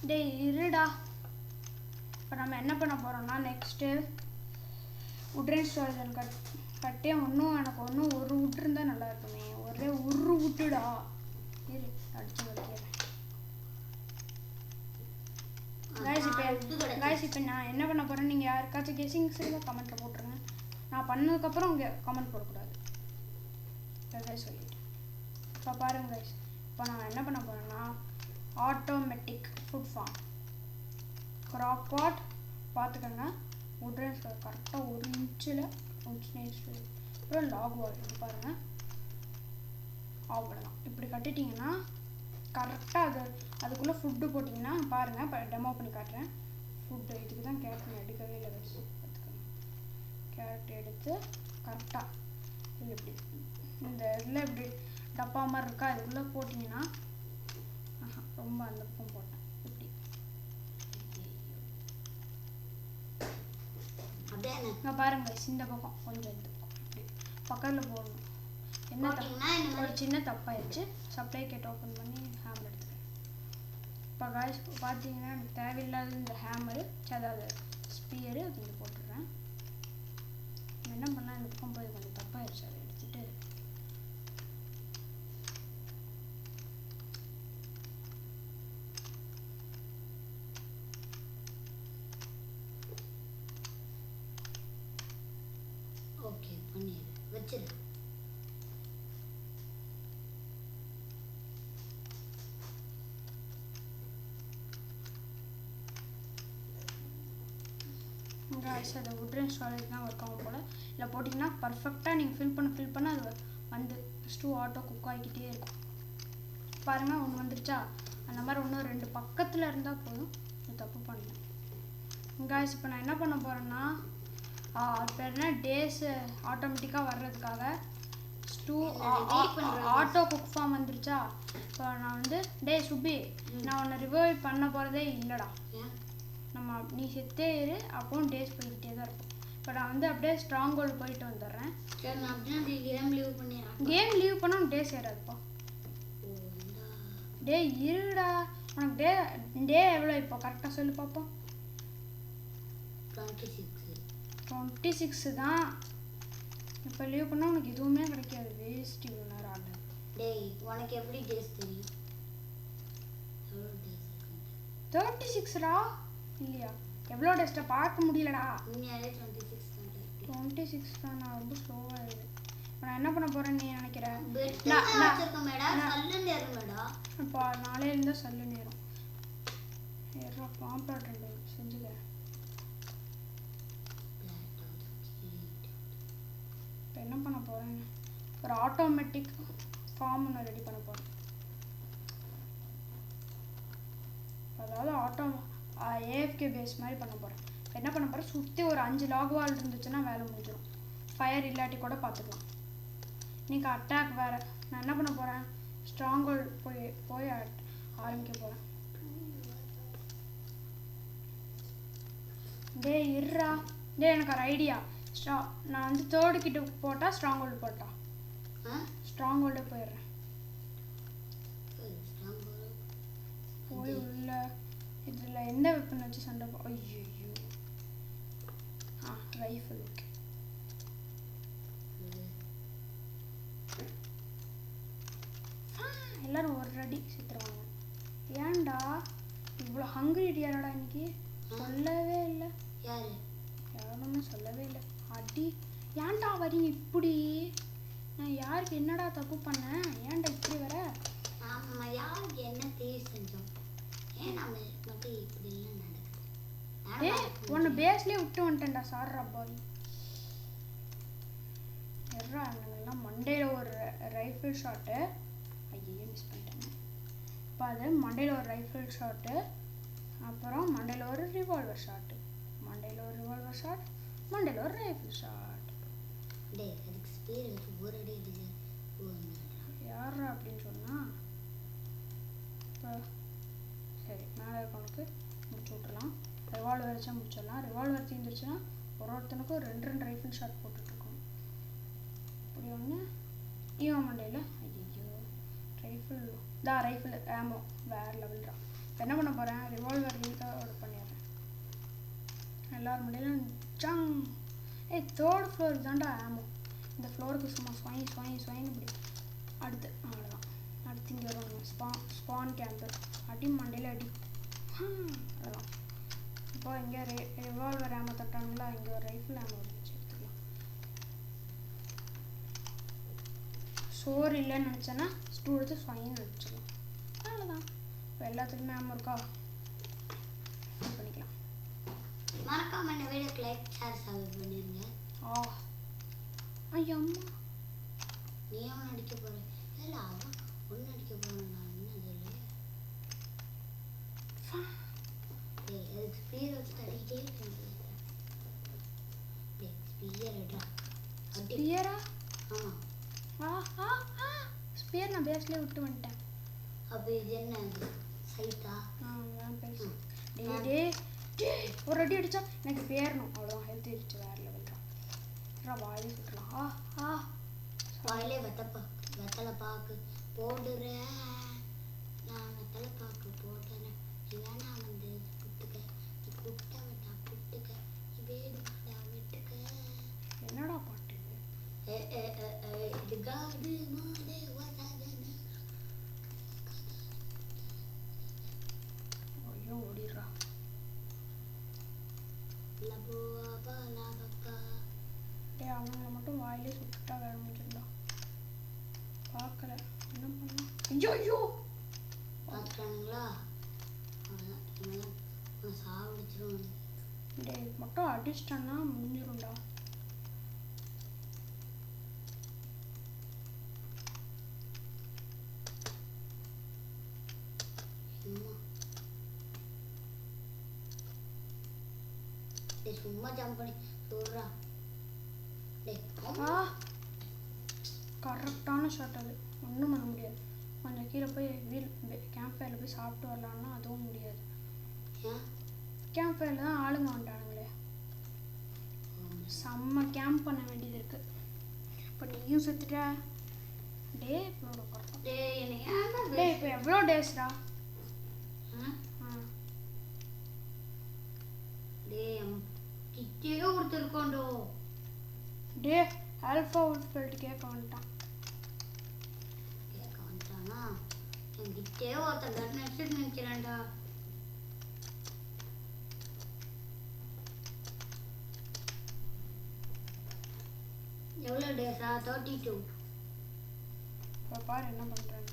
டேய் இருடா. இப்போ நம்ம என்ன பண்ண போறோம்னா நெக்ஸ்ட்டு உட்ரன் ஸ்டோரேஜ் கட்டே எனக்கு ஒரு உட் இருந்தால் நல்லா இருக்குமே. ஒரே ஒரு உட்டுடா. இரு அடிச்சு வைக்கிறேன். गाइस இப்போ நான் என்ன பண்ண போறேன் நீங்கள் யாருக்காச்சும் கெஸிங் செய்ய கமெண்ட்டில் போட்டுருங்க. நான் பண்ணதுக்கப்புறம் இங்கே கமெண்ட் போடக்கூடாது சொல்லிட்டு. இப்போ பாருங்க गाइस இப்போ நான் என்ன பண்ண போறேன்னா ஆட்டோமேட்டிக் ஃபுட் ஃபார்ம் கிராப் பாட் பார்த்துக்கோங்க. உட்ரன் கரெக்டாக 1 இன்ச்சில் அப்புறம் லாக் வால் இது பாருங்கள். அவ்வளோதான். இப்படி கட்டிட்டிங்கன்னா கரெக்டாக அதுக்குள்ளே ஃபுட்டு போட்டிங்கன்னா பாருங்கள். இப்போ டெமோ பண்ணி காட்டுறேன். ஃபுட்டு இதுக்கு தான் கேரட் எடுக்கவே இல்லை வச்சு பார்த்துக்கோங்க. கேரட் எடுத்து கரெக்டாக இது இப்படி இந்த இதில் இப்படி டப்பா மாதிரி இருக்கா இதுக்குள்ளே போட்டிங்கன்னா ரொம்ப அந்த பக்கம் போட்டேன் இப்படி என்ன இங்கே பாருங்க இந்த பக்கம் கொஞ்சம் இந்த பக்கம் இப்படி பக்கத்தில் போடணும். என்ன ஒரு சின்ன தப்பாயிடுச்சு. சப்ளை கேட் ஓப்பன் பண்ணி ஹேமர் எடுத்துக்கிறேன். இப்போ காய்ஸ் பார்த்தீங்கன்னா எனக்கு தேவையில்லாத இந்த ஹேமரு அதாவது ஸ்பியரு அது இங்கே போட்டுடுறேன். என்ன பண்ணால் இந்த பக்கம் போய் கொஞ்சம் தப்பாயிடுச்சு. அதை எடுத்துட்டு ஓகே பண்ணிடு வச்சிரு. காய்ஸ் அதை வுட்ரன் ஸ்டாரேஜ் தான் ஒர்க் ஆகும் போல். இல்லை போட்டிங்கன்னா பர்ஃபெக்டாக நீங்கள் ஃபில் பண்ண அது வந்து ஸ்டூ ஆட்டோ குக் ஆகிக்கிட்டே இருக்கும். பாருங்கள் ஒன்று வந்துருச்சா? அந்த மாதிரி இன்னும் 2 பக்கத்தில் இருந்தால் போதும். இது தப்பு பண்ணேன் காய்ஸ். இப்போ நான் என்ன பண்ண போகிறேன்னா அது பேர் என்ன டேஸு ஆட்டோமேட்டிக்காக வர்றதுக்காக ஸ்டூ ஆட்டோ குக் ஃபார்ம் வந்துருச்சா? இப்போ நான் வந்து டே சுபி நான் உன்னை ரிவைவ் பண்ண போகிறதே இல்லைடா. நம்ம நீ செத்தே இரு, அப்போவும் டேஸ் போய்கிட்டே தான் இருக்கும். இப்போ நான் வந்து அப்படியே ஸ்ட்ராங் ஹோல்டு போயிட்டு வந்துடுறேன். கேம் லீவ் பண்ணால் டேஸ் ஏறாதுப்பா. டே இருடா, உனக்கு டே எவ்வளோ இப்போ கரெக்டாக சொல்லி பார்ப்போம். 26 தான். இப்போ லீவ் பண்ணால் உனக்கு எதுவுமே கிடைக்காது. வேஸ்ட் இவ்வளோ நேரம் ஆடு. டேய் உனக்கு எப்படி டேஸ் தெரியும்? 36டா இல்லையா? எவ்வளோ டேஸ்ட்டை பார்க்க முடியலடா. 26 தான். நான் ரொம்ப ஸ்லோவாக இருக்குது. இப்போ நான் என்ன பண்ண போகிறேன்னு நீ நினைக்கிறேன்? இப்போ நாளே இருந்தால் சல்லு நேரம் பாம்ப்ளாட் 2 செஞ்சுக்கிறேன். இப்போ என்ன பண்ண போகிறேன்? ஒரு ஆட்டோமேட்டிக் ஃபார்ம் ஒன்று ரெடி பண்ண போகிறேன். அதாவது ஏஎஃப்கே பேஸ் மாதிரி பண்ண போகிறேன். என்ன பண்ண போகிறேன்? சுற்றி ஒரு 5 லாக் வால் இருந்துச்சுன்னா வேலை முடிஞ்சிடும். ஃபயர் இல்லாட்டி கூட பார்த்துக்கலாம். இன்றைக்கி அட்டாக் வேறு. நான் என்ன பண்ண போகிறேன்? ஸ்ட்ராங் ஹோல்ட் போய் ஆரம்பிக்க போகிறேன். டே இருறா. டே எனக்கு ஒரு ஐடியா. நான் வந்து 3rd கிட்ட போட்டால் ஸ்ட்ராங் ஹோல்டு போட்டா ஸ்ட்ராங் ஹோல்டே போயிடுறேன். போய் உள்ள இதில் எந்த வெப்பன் வச்சு சண்டை ஐயோ ரைஃபிள். ஓகே எல்லாரும் ஒரு அடி செத்துருவாங்க. ஏன்டா இவ்வளோ ஹங்கிரி யாரடா இன்னைக்கு? சொல்லவே இல்லை. யாருமே சொல்லவே இல்லை. அடி ஏன்டா வரீங்க இப்படி? நான் யாருக்கு என்னடா தப்பு பண்ணேன்? ஏன்டா இப்படி வர? நம்ம யாருக்கு என்ன தேவை செஞ்சோம்? ஏன் நம்ம மட்டும் இப்படி எல்லாம் நடக்குது? உன்னை பேஸ்லேயே விட்டு வந்துட்டேன்டா. சார்ரா பாய் எர்ரா. எல்லாம் மண்டையில் ஒரு ரைஃபிள் ஷாட்டு. ஐயே மிஸ் பண்ணிட்டேன். இப்போ அது மண்டையில் ஒரு ரைஃபிள் ஷாட்டு, அப்புறம் மண்டையில் ஒரு ரிவால்வர் ஷாட்டு, மண்டையில் ஒரு ரிவால்வர் ஷாட், மண்டையில் ஒரு ரைஃபிள் ஷாட். யாரா அப்படின்னு சொன்னால் இப்போ சரி மேலே இருக்கவனுக்கு முடிச்சு விட்றலாம். ரிவால்வர் வச்சா முடிச்சிடலாம். ரிவால்வர் தீர்ந்துருச்சுன்னா ஒருத்தனுக்கும் 2 ரைஃபிள் ஷாட் போட்டுட்ருக்கோம். இப்படி ஒன்று இவன் மண்டையில் ஐயோ ரைஃபிள் ஆமோ வேறு லெவல் தான். இப்போ என்ன பண்ண போகிறேன்? ரிவால்வர் ரீலோட் பண்ணிடுறேன். எல்லாரும் மண்டையிலும் ஜங். 3rd ஃப்ளோர் தான்டா ஆமோ. இந்த ஃப்ளோருக்கு சும்மா ஸ்வைன் இப்படி அடுத்து அவ்வளோதான். அடுத்து இங்கே வருவாங்க ஸ்பான் கேம்பு. அடி மண்டையில் அடி. அதெல்லாம் இப்போ இங்கே ரிவால்வர் ஆமோ தட்டானுங்களா? இங்கே ஒரு ரைஃபிள் ஆமோ வச்சு எடுத்துக்கலாம். சோறு இல்லைன்னு நினச்சேன்னா ஸ்டூ எடுத்து ஸ்வைன் வச்சுக்கலாம். அவ்வளோதான். இப்போ எல்லாத்துக்குமே ஆமோ இருக்கா? பண்ணிக்கலாம். மறக்காம இந்த வீடியோக்கு லைக் ஷேர் சப்ஸ்கிரைப் பண்ணிருங்க. ஐயா அம்மா நீ அவன் அடிக்க போற? இல்ல அவன் ஒன்னு அடிக்க போறான். நான் என்ன சொல்லு? டேய் அது ஸ்பீர் வச்சு அடிக்கவே இல்லை. டேய் ஸ்பீர் எடுடா. ஸ்பீரா? ஆமா. ஸ்பீர் நான் பேஸ்லயே விட்டு வந்துட்டேன். அப்ப இது என்ன? சைத்தா? நான் பேசு. டேய் ஒரு அடி அடிச்சா எனக்கு பேரணும் அவ்வளோதான். ஹெல்த் ஏறிச்சு வேற லெவல் தான். வாயிலே சுட்டலாம். வாயிலே வெத்தலை பாக்கு போடுறேன். நான் வெத்தலை பாக்கு போடுறேன். இல்லைன்னா வந்து புட்டுக்க புட்ட வெட்டா புட்டுக்க வேடுடா வெட்டுக்க. என்னடா பாட்டு இது காடு மாடே வராதன. ஐயோ ஓடிடுறா. அவங்கள மட்டும் வாயிலே சுட்டா வேற முடிஞ்சிருந்தா. பார்க்கல என்ன பண்ணா. ஐயோ ஐயோ பார்த்துட்டானுங்களா? சாவடிச்சிடும். டேய் மட்டும் அடிச்சிட்டான்னா முடிஞ்சிரும்டா. சும்மா ஜம்ப் பண்ணி சொல்றா. கரெக்டான ஷாட் அது. ஒன்றும் பண்ண முடியாது. கொஞ்சம் கீழே போய் கேம்ப் ஃபயரில் போய் சாப்பிட்டு வரலான்னா அதுவும் முடியாது. கேம்ப் ஃபயரில் தான் ஆளுங்க வந்துட்டானுங்களே. செம்ம கேம்ப் பண்ண வேண்டியது இருக்கு. இப்போ நீயும் செத்துட்ட. டே இப்போ எவ்வளோ டேஸ்டா? கிட்டே ஒருத்தர் இருக்காண்டோ. டே ஆல்ஃபா உல்ஃபெல்ட் கேட்க வந்துட்டானா? என்கிட்டே ஒருத்தர் கன் அடிச்சுட்டு நினைக்கிறான்டா. எவ்வளோ டேஸா? 32. இப்போ பாரு என்ன பண்ணுறாங்க.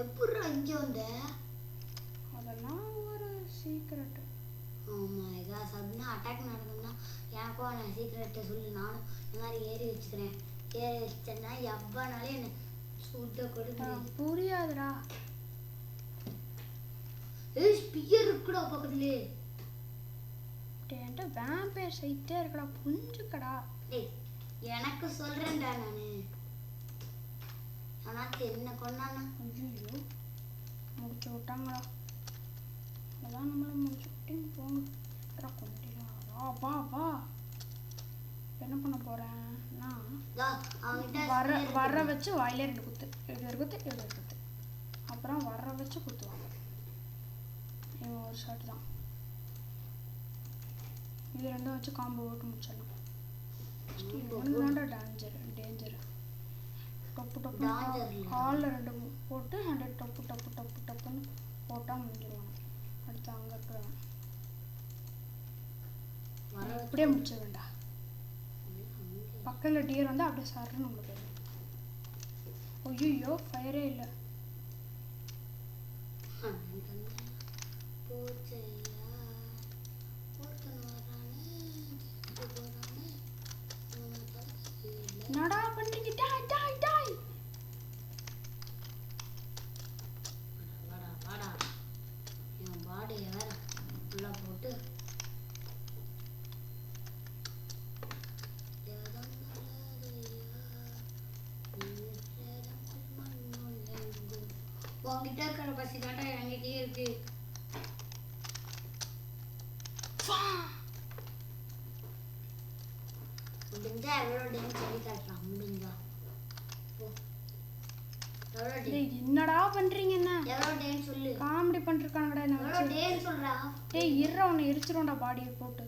எப்படா இங்கே வந்த? அதெல்லாம் ஒரு சீக்ரெட்டு. ஆமாம் சப்னா அட்டாக் நடந்தோம்னா எனக்கும் நான் சீக்கிரட்டை சொல்லி நானும் இந்த மாதிரி ஏறி வச்சுக்கிறேன். ஏறி வச்சேன்னா எவ்வளோனாலே என்ன சுட்ட கொடுக்க புரியாதுடா. ஸ்பியர் இருக்குடா பக்கத்துலேயே. என்கிட்ட வேம்பேர் சைட்டே இருக்கடா. புரிஞ்சுக்கடா. எனக்கு சொல்கிறேன்டா நான். ஆனால் என்ன கொண்டானா? ஐயோ முடிச்சு விட்டாங்களா? அதான் நம்மளை முடிச்சு விட்டீங்க. போங்க கொண்டியா. வா வா. என்ன பண்ண போகிறேன்னா வர வச்சு வாயிலே 2 குத்து. இது குத்து. அப்புறம் வர வச்சு குத்துவாங்க. இவன் ஒரு ஷாட் தான். இது 2 வச்சு காம்போ ஓட்டு முடிச்சிடலாம். ஒன்று டேஞ்சர். டப்பு டப்பு காலில் 2 போட்டு 100 டப்புன்னு போட்டால் முடிஞ்சிருவாங்க. அடுத்து அங்கே இருக்கிறவன் அப்படியே முடிச்ச வேண்டா. பக்கத்தில் டியர் வந்து அப்படியே சருன்னு உங்களுக்கு போயிடும். ஐயோ ஃபயரே இல்லை. என்னடா பண்றீங்க? டாய் பாடியை வேற உள்ள போட்டு உங்ககிட்ட இருக்கிற பசி தாண்டா என்கிட்டயே இருக்கு. முடிஞ்சா எவ்வளோ டேன்னு சொல்லி காட்டுறான். முடிஞ்சா என்னடா பண்றீங்க? என்ன எவ்வளோ டேன்னு சொல்லு. காமெடி பண்ணிருக்காங்கடா. எவ்வளோ டேன்னு சொல்றா. டேய் இருற உன்னை எரிச்சிரும்டா பாடியை போட்டு.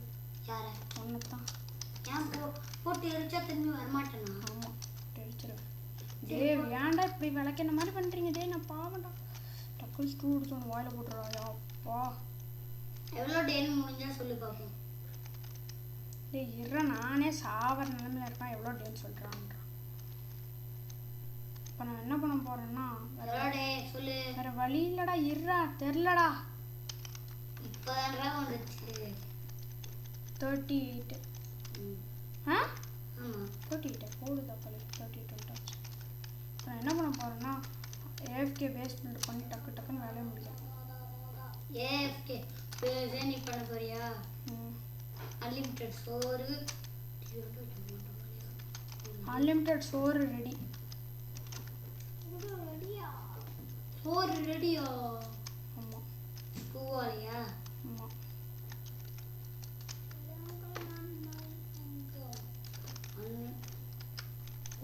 யார? ஒன்னதான். ஏன் போட்டு எரிச்சா திரும்பி வரமாட்டேனா? ஆமா எரிச்சிருவேன். டேய் ஏன்டா இப்படி விளக்கின மாதிரி பண்றீங்க? டேய் நான் பாவம்டா. டக்குனு ஸ்டூ எடுத்து ஒன்று வாயில போட்டுறாயா. அப்பா எவ்வளோ டேன்னு முடிஞ்சா சொல்லு பார்ப்போம். டேய் இருற நானே சாவர நிலைமையில இருக்கான். எவ்வளோ டேன்னு சொல்றான்றான். இப்போ நான் என்ன பண்ண போறேன்னா வேற வழி இல்லடா. இருறா தெரிலடா. இப்போதான்டா வந்துச்சு 38. ஆமா 38 போடுதா பழைய 38 வந்துச்சு. நான் என்ன பண்ண போறேன்னா ஏஎஃப்கே பேஸ் பில்ட் பண்ணி டக்குன்னு வேலையை முடியும். ஏஎஃப்கே பேஸே நீ பண்ண போறியா? அன்லிமிட்டட் சோறு ரெடி. சோறு ரெடியா? ஆமாம். பூவாலையா? ஆமாம்.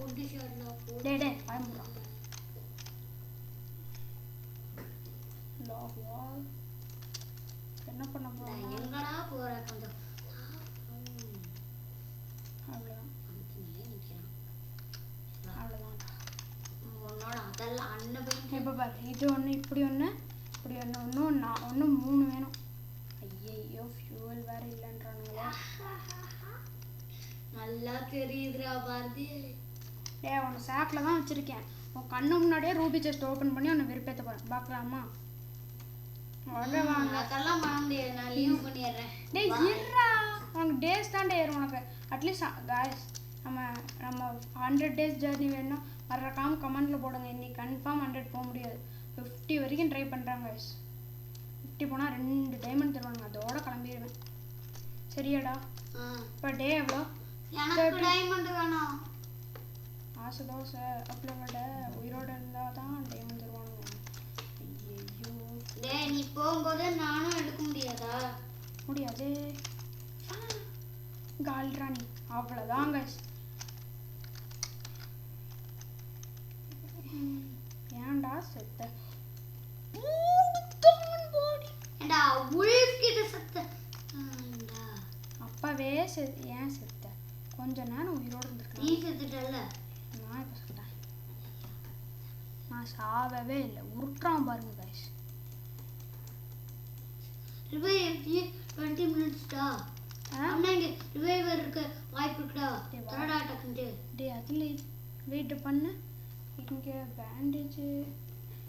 ஃபுட் ஷாட்ல போ. டேய் பயமுறா. என்ன பண்ண போறோம்? எங்கடா போற கொஞ்சம் அவ்வளவுதான். அவ்வளவுதான். உன்னோட அதெல்லாம் அண்ணன் போய் இப்போ பாரு, இது ஒன்று, இப்படி ஒன்று, இப்படி ஒன்று, ஒன்று 3 வேணும். ஐயோ ஃபியூவல் வேற இல்லைன்றானுங்களா? நல்லா தெரியுதுடா பாரதி. டேய் உன்னை சாக்கில் தான் வச்சுருக்கேன். உன் கண்ணு முன்னாடியே ரூபி செஸ்ட் ஓப்பன் பண்ணி உன்னை வெறுப்பேற்ற போகிறேன். பார்க்கலாமா? அதெல்லாம் பண்ண முடியாது, நான் லீவ் பண்ணிடுறேன். டேய் இருடா, உனக்கு டேஸ் தான் ஏறும் உனக்கு. அட்லீஸ்ட் காய்ஸ் நம்ம 100 days ஜர்னி வேணும் மறக்காம கமெண்ட்டில் போடுங்க. இன்னைக்கு கன்ஃபார்ம் 100 போக முடியாது. 50 வரைக்கும் ட்ரை பண்ணுறாங்க காய்ஸ். 50 போனால் 2 டைமண்ட் தருவாங்க. அதோட கிளம்பிடுவேன். சரியாடா? இப்போ டே எவ்வளோ? எனக்கு டைமண்ட் வேணும். ஆசை தோசை அப்பளம் விட உயிரோடு இருந்தால் தான் டைமண்ட் தருவானுங்க. ஐயோ டேய் நீ போகும்போது நானும் எடுக்க முடியாதா? முடியாது. கால்ராணி அவ்வளோதான் கைஸ். ஏன்டா செத்த? ஏண்டா உல்ஃப் கிட்ட செத்த? அப்பவே ஏன் செத்த? கொஞ்ச நேரம் உயிரோடு இருந்திருக்கேன். நீ செத்துட்டல்ல. நான் இப்போ செத்தேன். நான் சாவவே இல்லை. உருட்டுறான் பாருங்க கைஸ். ரிவைவ் 20 மினிட்ஸ்டா. அண்ணா இங்க ரிவைவர் இருக்க வாய்ப்பு இருக்குடா. தரடா டக்குன்னு. டேய் அதில் வெயிட் பண்ணு. இங்கே பேண்டேஜ்.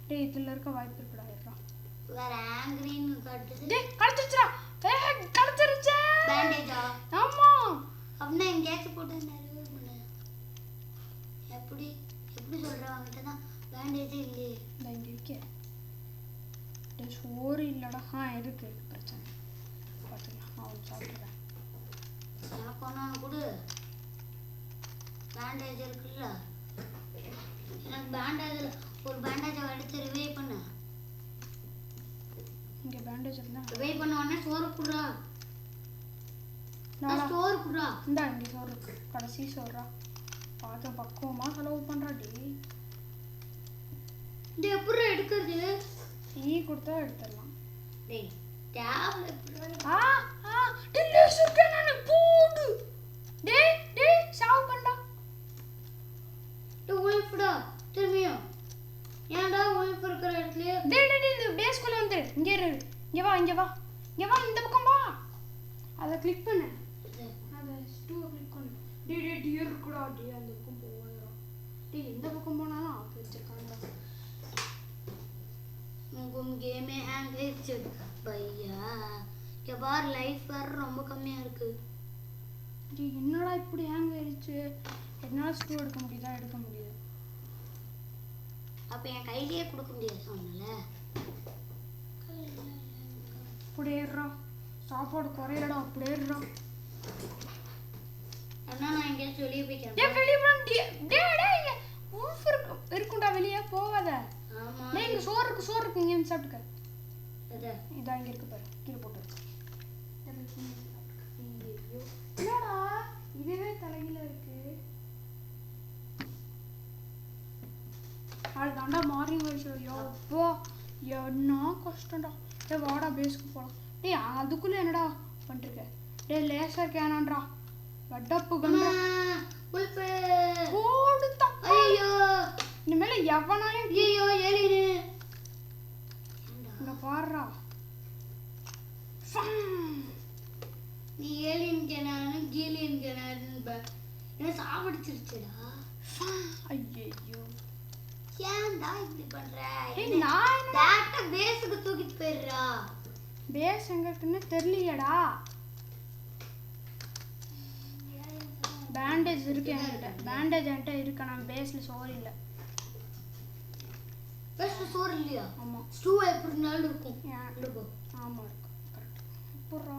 டேய் இதில் இருக்க வாய்ப்பு இருக்குடா. இருறான் வேற ஆங்கிரின்னு காட்டுது. டேய் கலச்சிருச்சுடா. கலச்சிருச்சு. பேண்டேஜா? ஆமா. அப்படின்னா எங்கேயாச்சும் போட்டு ரிவைவ் பண்ணு. எப்படி சொல்ற? அவன்கிட்ட தான் பேண்டேஜே இல்லையே. இந்த இங்கே இருக்கே. டேய் சோறு இல்லைடா. இருக்கு பிரச்சனை. பார்த்துக்கலாம். அவன் சாப்பிட்றேன். எனக்கு ஒன்று கொடு. பேண்டேஜ் இருக்குல்ல, எனக்கு பேண்டேஜில் ஒரு பேண்டேஜை எடுத்து ரிவைவ் பண்ணு. இங்கே பேண்டேஜ் இருந்தால் ரிவைவ் பண்ண உடனே சோறு குடுறா. சோறு குடுறா. இந்தா இங்கே சோறு இருக்கு. கடைசி சோறா. பார்க்க பக்குவமாக செலவு பண்ணுறா. இது எப்படி எடுக்கிறது? டீ கொடுத்தா எடுத்துடலாம். டேய் டேப்ல எப்படி? டேய் லேசர் கேனன் போடு. டேய் சாவு பண்ணடா. டேய் உல்ஃப்டா திரும்பியும். ஏன்டா உல்ஃப் இருக்கிற இடத்துலயே? டேய் இந்த பேஸ்க்குள்ள வந்து இங்க இரு. இங்க வா. இந்த பக்கம் வா. அத கிளிக் பண்ணு. அத ஸ்டூவை கிளிக் பண்ணு. டேய் டியர் இருக்குடா. டேய் அந்த பக்கம் போறடா. டேய் இந்த பக்கம் போனாலும் ஆஃப் வச்சிருக்காங்கடா. உங்க கேமே ஹேங் ஆயிடுச்சு பையா. இங்க பார் லைஃப் வேற ரொம்ப கம்மியா இருக்கு. டேய் என்னடா இப்படி ஹேங் ஆயிடுச்சு? என்னால ஸ்டூ எடுக்க முடியாது. அப்ப என் கையிலேயே கொடுக்க முடியாது சொன்னல. அப்படியேறா. சாப்பாடு குறையலடா. அப்படியேறா. அண்ணா நான் எங்கேயாச்சும் வெளியே போய்க்கிறேன். ஏன் வெளியே போறேன்? டேய் உல்ஃப் இருக்குண்டா. வெளியே போகாத. ஆமா டேய் இங்க சோறு இருக்கு. இங்க வந்து சாப்பிட்டுக்க. இதா இங்க இருக்கு பாரு. கீழே போட்டு என்னடா இதுவே தலையில இருக்கு. அதுதாண்டா மார்னிங் வயசு. அப்பா என்ன கஷ்டம்டா. டேய் வாடா பேஸ்க்கு போகலாம். டேய் அதுக்குள்ளே என்னடா பண்ணிருக்க? டேய் லேசர் கேனான்டா. வட்டப்பு கண்டா போடுதா. ஐயோ இனிமேல எவனாயும் ஐயோ ஏலினு இங்க பாருடா. நீ ஏலியன் கேனானு கீலியன் கேனானு என்ன சாவடிச்சிருச்சுடா. ஐயோ ஏன்டா இப்படி பண்ற? ஏய் நான் டாட்டா பேஸ்க்கு தூக்கிட்டு போயிடுறா. பேஸ் எங்க இருக்குன்னு தெரியலையடா. பேண்டேஜ் இருக்கு என்கிட்ட. பேண்டேஜ் என்கிட்ட இருக்கு. நான் பேஸ்ல சோறு இல்லை. பேஸ்ல சோறு இல்லையா? ஆமா. ஸ்டூ எப்படினாலும் இருக்கும். இருக்கும். ஆமா இருக்கும். கரெக்ட். அப்புறா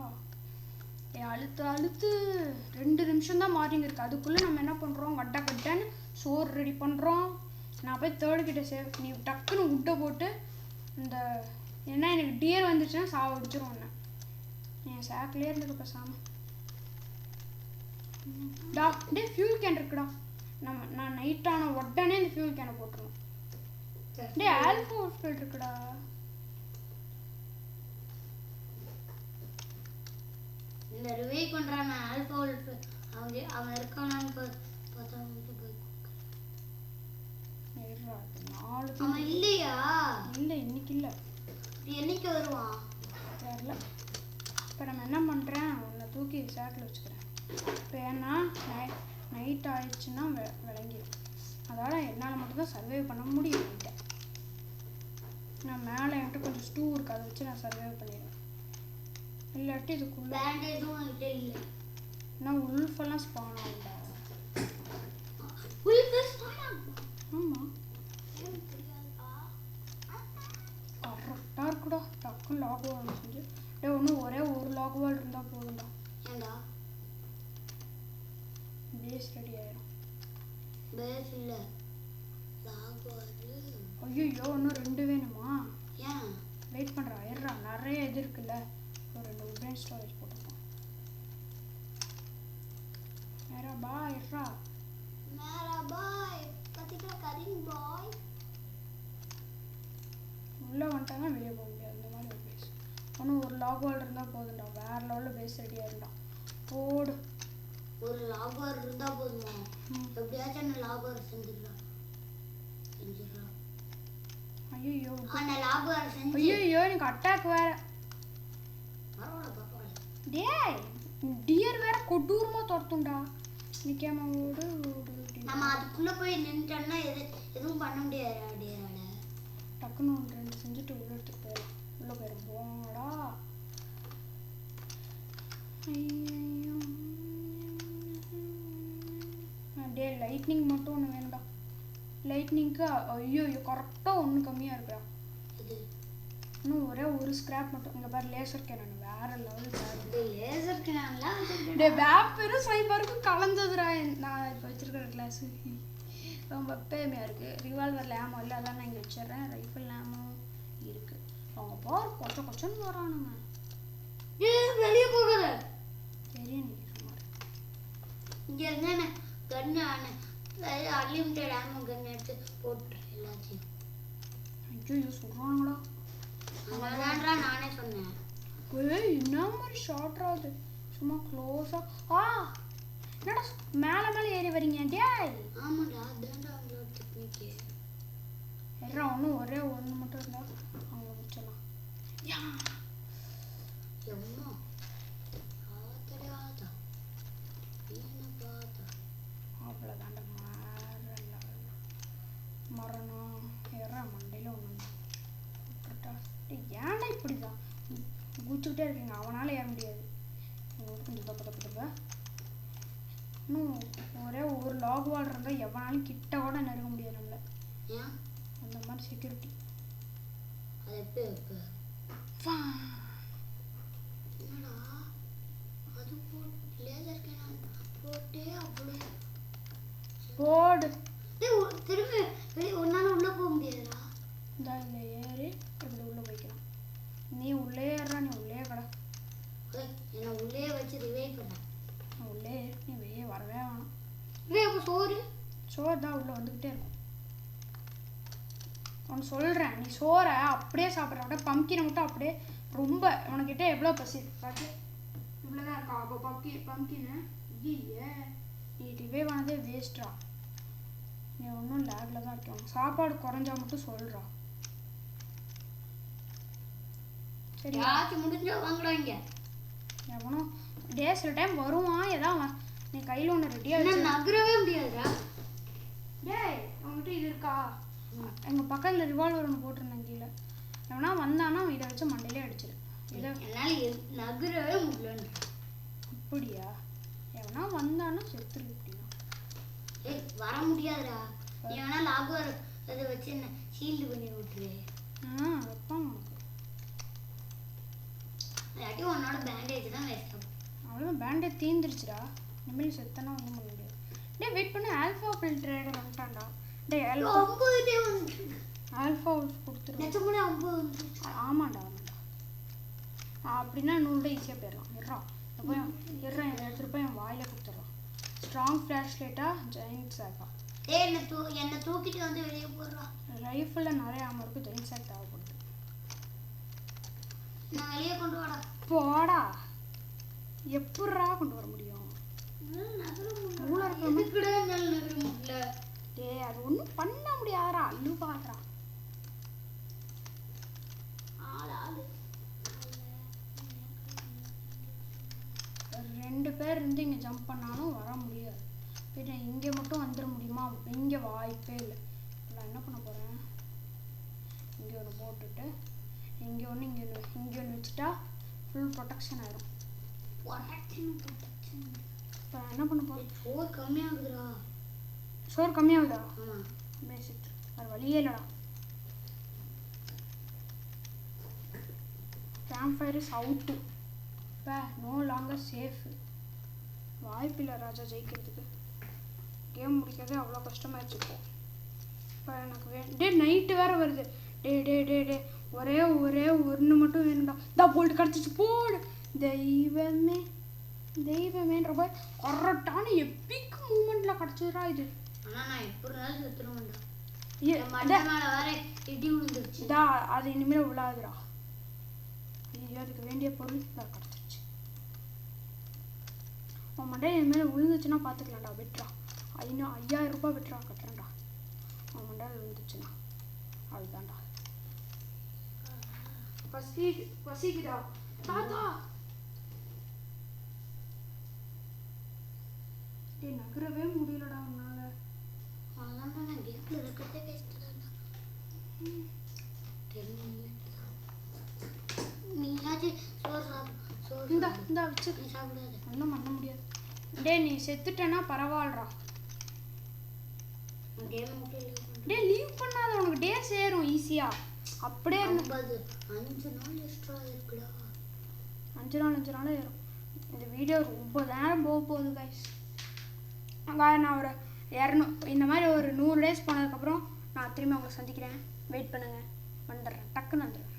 அழுத்து 2 நிமிஷம் தான் மார்னிங் இருக்கு. அதுக்குள்ள நம்ம என்ன பண்றோம்? கட்டன்னு சோறு ரெடி பண்றோம். நான் போய் தேர்ட் கிட்ட சேவ். நீ டக்குன்னு உட்டை போட்டு இந்த ஏன்னா எனக்கு டியர் வந்துச்சுன்னா சாவ அடிச்சிரும். ஒன்று என் சாக்கிலே இருந்துக்கு பேசாம. டே ஃபியூல் கேன் இருக்குடா. நான் நைட் ஆன உடனே இந்த ஃபியூல் கேனை போட்டுருணும். டே ஆல்ஃபா ஃபில்டர் இருக்குடா. இந்த ரிவே பண்றான் ஆல்ஃபா அவன் இருக்கானான்னு பார்த்தா அவன் இல்லையா? இல்லை இன்னைக்கு இல்லை. என்னைக்கு வருவான் தெரியல. இப்போ நம்ம என்ன பண்ணுறேன், உன்னை தூக்கி சேட்டில் வச்சுக்கிறேன். இப்போ ஏன்னா நைட் ஆயிடுச்சுன்னா விளங்கிடும். அதனால் என்னால் மட்டும்தான் சர்வே பண்ண முடியும். நைட்டை நான் மேலே என்கிட்ட கொஞ்சம் ஸ்டூ இருக்கு, அதை வச்சு நான் சர்வே பண்ணிடுவேன். இல்லாட்டி இதுக்குள்ள பேண்டேஜும் இல்லை. நான் உல்ஃபெல்லாம் ஸ்பான் ஆகும்டா. ஆமாம் கரெக்டாக இருக்குடா. டக்குன்னு லாக் வால் செஞ்சு ஒன்றும் ஒரே ஒரு லாக் வால் இருந்தால் போதும்டா. ஏண்டா பேஸ் ரெடி ஆயிடும். பேஸ் இல்லை லாக் வால். ஐயோ இன்னும் 2 வேணுமா? ஏன் வெயிட் பண்ணுறா ஏறா. நிறைய இது இருக்குல்ல, ஒரு 2 உட்டன் ஸ்டோரேஜ் போட்டுருக்கோம். மேரா பாய் ஏறா. மேரா பாய் பத்திக்கா கரிங் பாய். உள்ளே வந்துட்டாங்க வெளியே போக முடியாது. அந்த மாதிரி ஒரு பேஸ். ஒன்றும் ஒரு லாக் வால் இருந்தால் போதும்டா. வேறு லெவலில் பேஸ் ரெடியாக இருந்தா போடு. ஒரு லாக் வால் இருந்தால் போதுமா? எப்படியாச்சும் அந்த லாக் வால் செஞ்சிடலாம். ஐயோ அந்த லாக் வால் செஞ்சு ஐயோ எனக்கு அட்டாக் வேற. டேய் டியர் வேற கொடூரமா துரத்தும்டா. நிக்காம ஓடு. நம்ம அதுக்குள்ள போய் நின்னுட்டோம்னா எதுவும் பண்ண முடியாது. டியரால டக்குன்னு 2 செஞ்சுட்டு உள்ள எடுத்துட்டு போயிடலாம். உள்ள போயிடுவோம்டா. ஐயோ டே லைட்னிங் மட்டும் ஒன்று வேணும்டா. லைட்னிங்க்கு ஐயோ கரெக்டாக 1 கம்மியாக இருக்குடா. இன்னும் ஒரே ஒரு ஸ்கிராப் மட்டும். இங்கே பாரு லேசர் கேனன் வேற லெவல். லேசர் கேனன்லாம் டே வேப்பரும் ஸ்னைப்பருக்கும் கலந்ததுடா. நான் இப்போ வச்சிருக்கிற கிளாஸ் ரொம்ப பேமையாக இருக்குது. ரிவால்வரில் ஆமோ இல்லை, அதான் நான் இங்கே வச்சிடுறேன். ரைஃபிள் ஆமோ இருக்குது. அவங்க போர் கொச்சன்னு வரானுங்க. வெளியே போகல தெரியும். நீங்கள் சுமார் இங்கே இருந்தானே கன்னு அன்லிமிட்டட் ஆமோ கன் எடுத்து போட்டு எல்லாத்தையும். ஐயோ சொல்கிறானுங்களா? அதான்டா நானே சொன்னேன். என்ன மாதிரி ஷார்ட்ரா அது சும்மா க்ளோஸாக. என்னடா மேலே ஏறி வரீங்க? டேய் ஆமாடா அதான்டா அவங்களோட டெக்னிக்கு. எல்லாம் ஒன்றும் ஒரே ஒன்று மட்டும் இருந்தால் அவங்க முடிச்சிடலாம். எவ்வளோ ஆத்தடையாதா என்ன பார்த்தா அவ்வளோதாண்ட மரணம் ஏற மண்டையில் ஒன்று விட்டுட்டா. ஏன்டா இப்படி தான் குச்சிக்கிட்டே இருக்கீங்க? அவனால் ஏற முடியாது. கொஞ்சம் தப்ப இன்னும் ஒரே ஒரு லாக் வால் இருந்தால் எவனாலும் கிட்ட கூட நெருங்க முடியாது நம்மள. ஏன் அந்த மாதிரி செக்யூரிட்டி. அது எப்படி என்னடா அது லேசர் கேனன் போட்டே அவ்வளோ போடு. திரும்பி ஒன்னால உள்ள போக முடியாதுடா. இந்த இங்கே ஏறி இப்படி உள்ளே போய்க்கலாம். நீ உள்ளே ஏறா. நீ உள்ளே கடை. என்னை உள்ளே வச்சு ரிவைவ் பண்ண. நான் உள்ளே ஏறி நீ வெளியே வரவே வேணாம். அப்போ சோறு தான் உள்ளே வந்துக்கிட்டே இருக்கும். உனக்கு சொல்கிறேன், நீ சோறை அப்படியே சாப்பிட்ற. அப்படியே பம்கினை மட்டும் அப்படியே ரொம்ப உனக்கிட்ட எவ்வளோ பசி பார்த்து இவ்வளோதான் இருக்கா? அப்போ பம்கின்னு ஐயே நீ ரிவைவ் ஆனதே வேஸ்ட்ரா. நீ ஒன்றும் லேக்ல தான் இருக்கேன். உனக்கு சாப்பாடு குறைஞ்சா மட்டும் சொல்கிறா. சரி முடிஞ்சா வாங்குறாங்க. எவனோ டே சில டைம் வருவான். ஏதாவது நீ கையில் ஒன்று ரெடியாக வச்சு நகரவே முடியாதுடா. டேய் உங்ககிட்ட இது இருக்கா? எங்கள் பக்கத்தில் ரிவால்வர் ஒன்று போட்டிருந்தேன் கீழே. எவனா வந்தானா இதை வச்சு மண்டையிலே அடிச்சிரு. இதை என்னால் நகரவே முடியல. அப்படியா? எவனா வந்தானா செத்துரு. அப்படின்னா வர முடியாதுடா. நீ வேணா லாகர் அதை வச்சு என்ன ஷீல்டு பண்ணி விட்டுரு. வைப்பான் உனக்கு. இல்லாட்டி உன்னோட பேண்டேஜ் தான் வேஸ்ட் ஆகும். அவ்வளோதான் பேண்டேஜ் தீந்துருச்சுடா. இனிமேல் செத்தனா ஒன்றும் பண்ண முடியாது. டே வெயிட் பண்ணு. ஆல்ஃபா ஃபில்டர் வந்துட்டான்டா. டே ஆல்ஃபா கொடுத்துருவோம். ஆமாண்டா அப்படின்னா 100 ஈஸியாக போயிடலாம். இதை எடுத்துகிட்டு போய் என் வாயில கொடுத்துடலாம். ஸ்ட்ராங் ஃப்ளாஷ் லைட்டா ஜெயின்ட் சாக்கா டேய் என்ன தூக்கிட்டு வந்து வெளியே போறா. ரைஃபிளில் நிறைய ஆமாம் இருக்குது, ஜெயின்ட் சாக் தேவைப்படுது. நான் வெளியே கொண்டு வாடா. போடா, எப்படா கொண்டு வர முடியும்? டேய் அது ஒன்றும் பண்ண முடியாதா, அழுவாதா. ரெண்டு பேர் இருந்து இங்கே ஜம்ப் பண்ணாலும் வர முடியாது. பின்ன இங்கே மட்டும் வந்துட முடியுமா? இங்கே வாய்ப்பே இல்லை. நான் என்ன பண்ண போகிறேன், இங்கே ஒன்று போட்டுட்டு இங்கே ஒன்று வச்சுட்டா ஃபுல் ப்ரொடெக்ஷன் ஆயிரும். இப்போ நான் என்ன பண்ண போகிறேன்? சோறு கம்மியாகுதுடா. சோறு கம்மியாகுதா? பேசிட்டு வேறு வழியே இல்லைடா. Camp fire is out. இப்போ நோ லாங்கர் சேஃபு. வாய்ப்பில்லை ராஜா ஜெயிக்கிறதுக்கு. கேம் முடிக்கிறதே அவ்வளோ கஷ்டமாயிடுச்சு. இப்போ எனக்கு டே நைட்டு வேறு வருது. டே டே டே டே ஒரே ஒன்று மட்டும் வேணும்டா. தான் போல்ட்டு கிடச்சிச்சு, போடு. தெய்வமே தெய்வமேன்ற போய் கரெக்டான எப்பிக் மூமெண்ட்டில் கிடச்சிடுறா இது. ஆனால் நான் எப்படினாலும் செத்துருவேன்டா. அது இனிமேல் விழாதுடா. ஐயோ, அதுக்கு வேண்டிய பொருள் தான் கிடச்சிருச்சு. உன் மண்டே இனிமேல் விழுந்துச்சுன்னா பார்த்துக்கலாம்டா. விட்டுறா, 5000 ரூபாய் விட்டுறா, கட்டுறேன்டா. உன் மண்டையில் விழுந்துச்சுன்னா அதுதான்டா. பசிக்குதா தாத்தா? டே நகரவே முடியலடா உன்னால. அதான் நான் கேட்டில் இருக்கிறதே வேஸ்ட்டு தான்டா. நீயாச்சும் சோறு இந்த வச்சு சாப்பிடாது. ஒன்றும் பண்ண முடியாது. டே நீ செத்துட்டேன்னா பரவாயில்லடா. டே லீவ் பண்ணாத, உனக்கு டே சேரும் ஈஸியா. அப்படியே 5 நாள் எக்ஸ்ட்ரா இருக்குடா. 5 நாள் ஏறும். இந்த வீடியோ ரொம்ப நேரம் போக போகுது கைஸ். நான் ஒரு 200 இந்த மாதிரி ஒரு 100 டேஸ் போனதுக்கப்புறம் நான் திரும்பி உங்களை சந்திக்கிறேன். வெயிட் பண்ணுங்க, வந்துடுறேன், டக்குன்னு வந்துடுறேன்.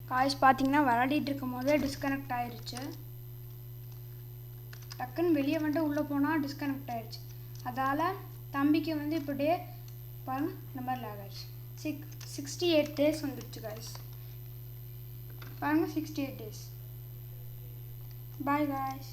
காய்ஸ் பார்த்தீங்கன்னா விளையாடிட்டு இருக்கும் போதே டிஸ்கனெக்ட் ஆயிடுச்சு. டக்குன்னு வெளியே வந்துட்டு உள்ளே போனால் டிஸ்கனெக்ட் ஆயிடுச்சு. அதால் தம்பிக்கு வந்து இப்போ டே பாருங்க இந்த மாதிரி லேக் ஆயிடுச்சு. 68 டேஸ் வந்துடுச்சு காய்ஸ். பாருங்க 68 டேஸ். Bye guys.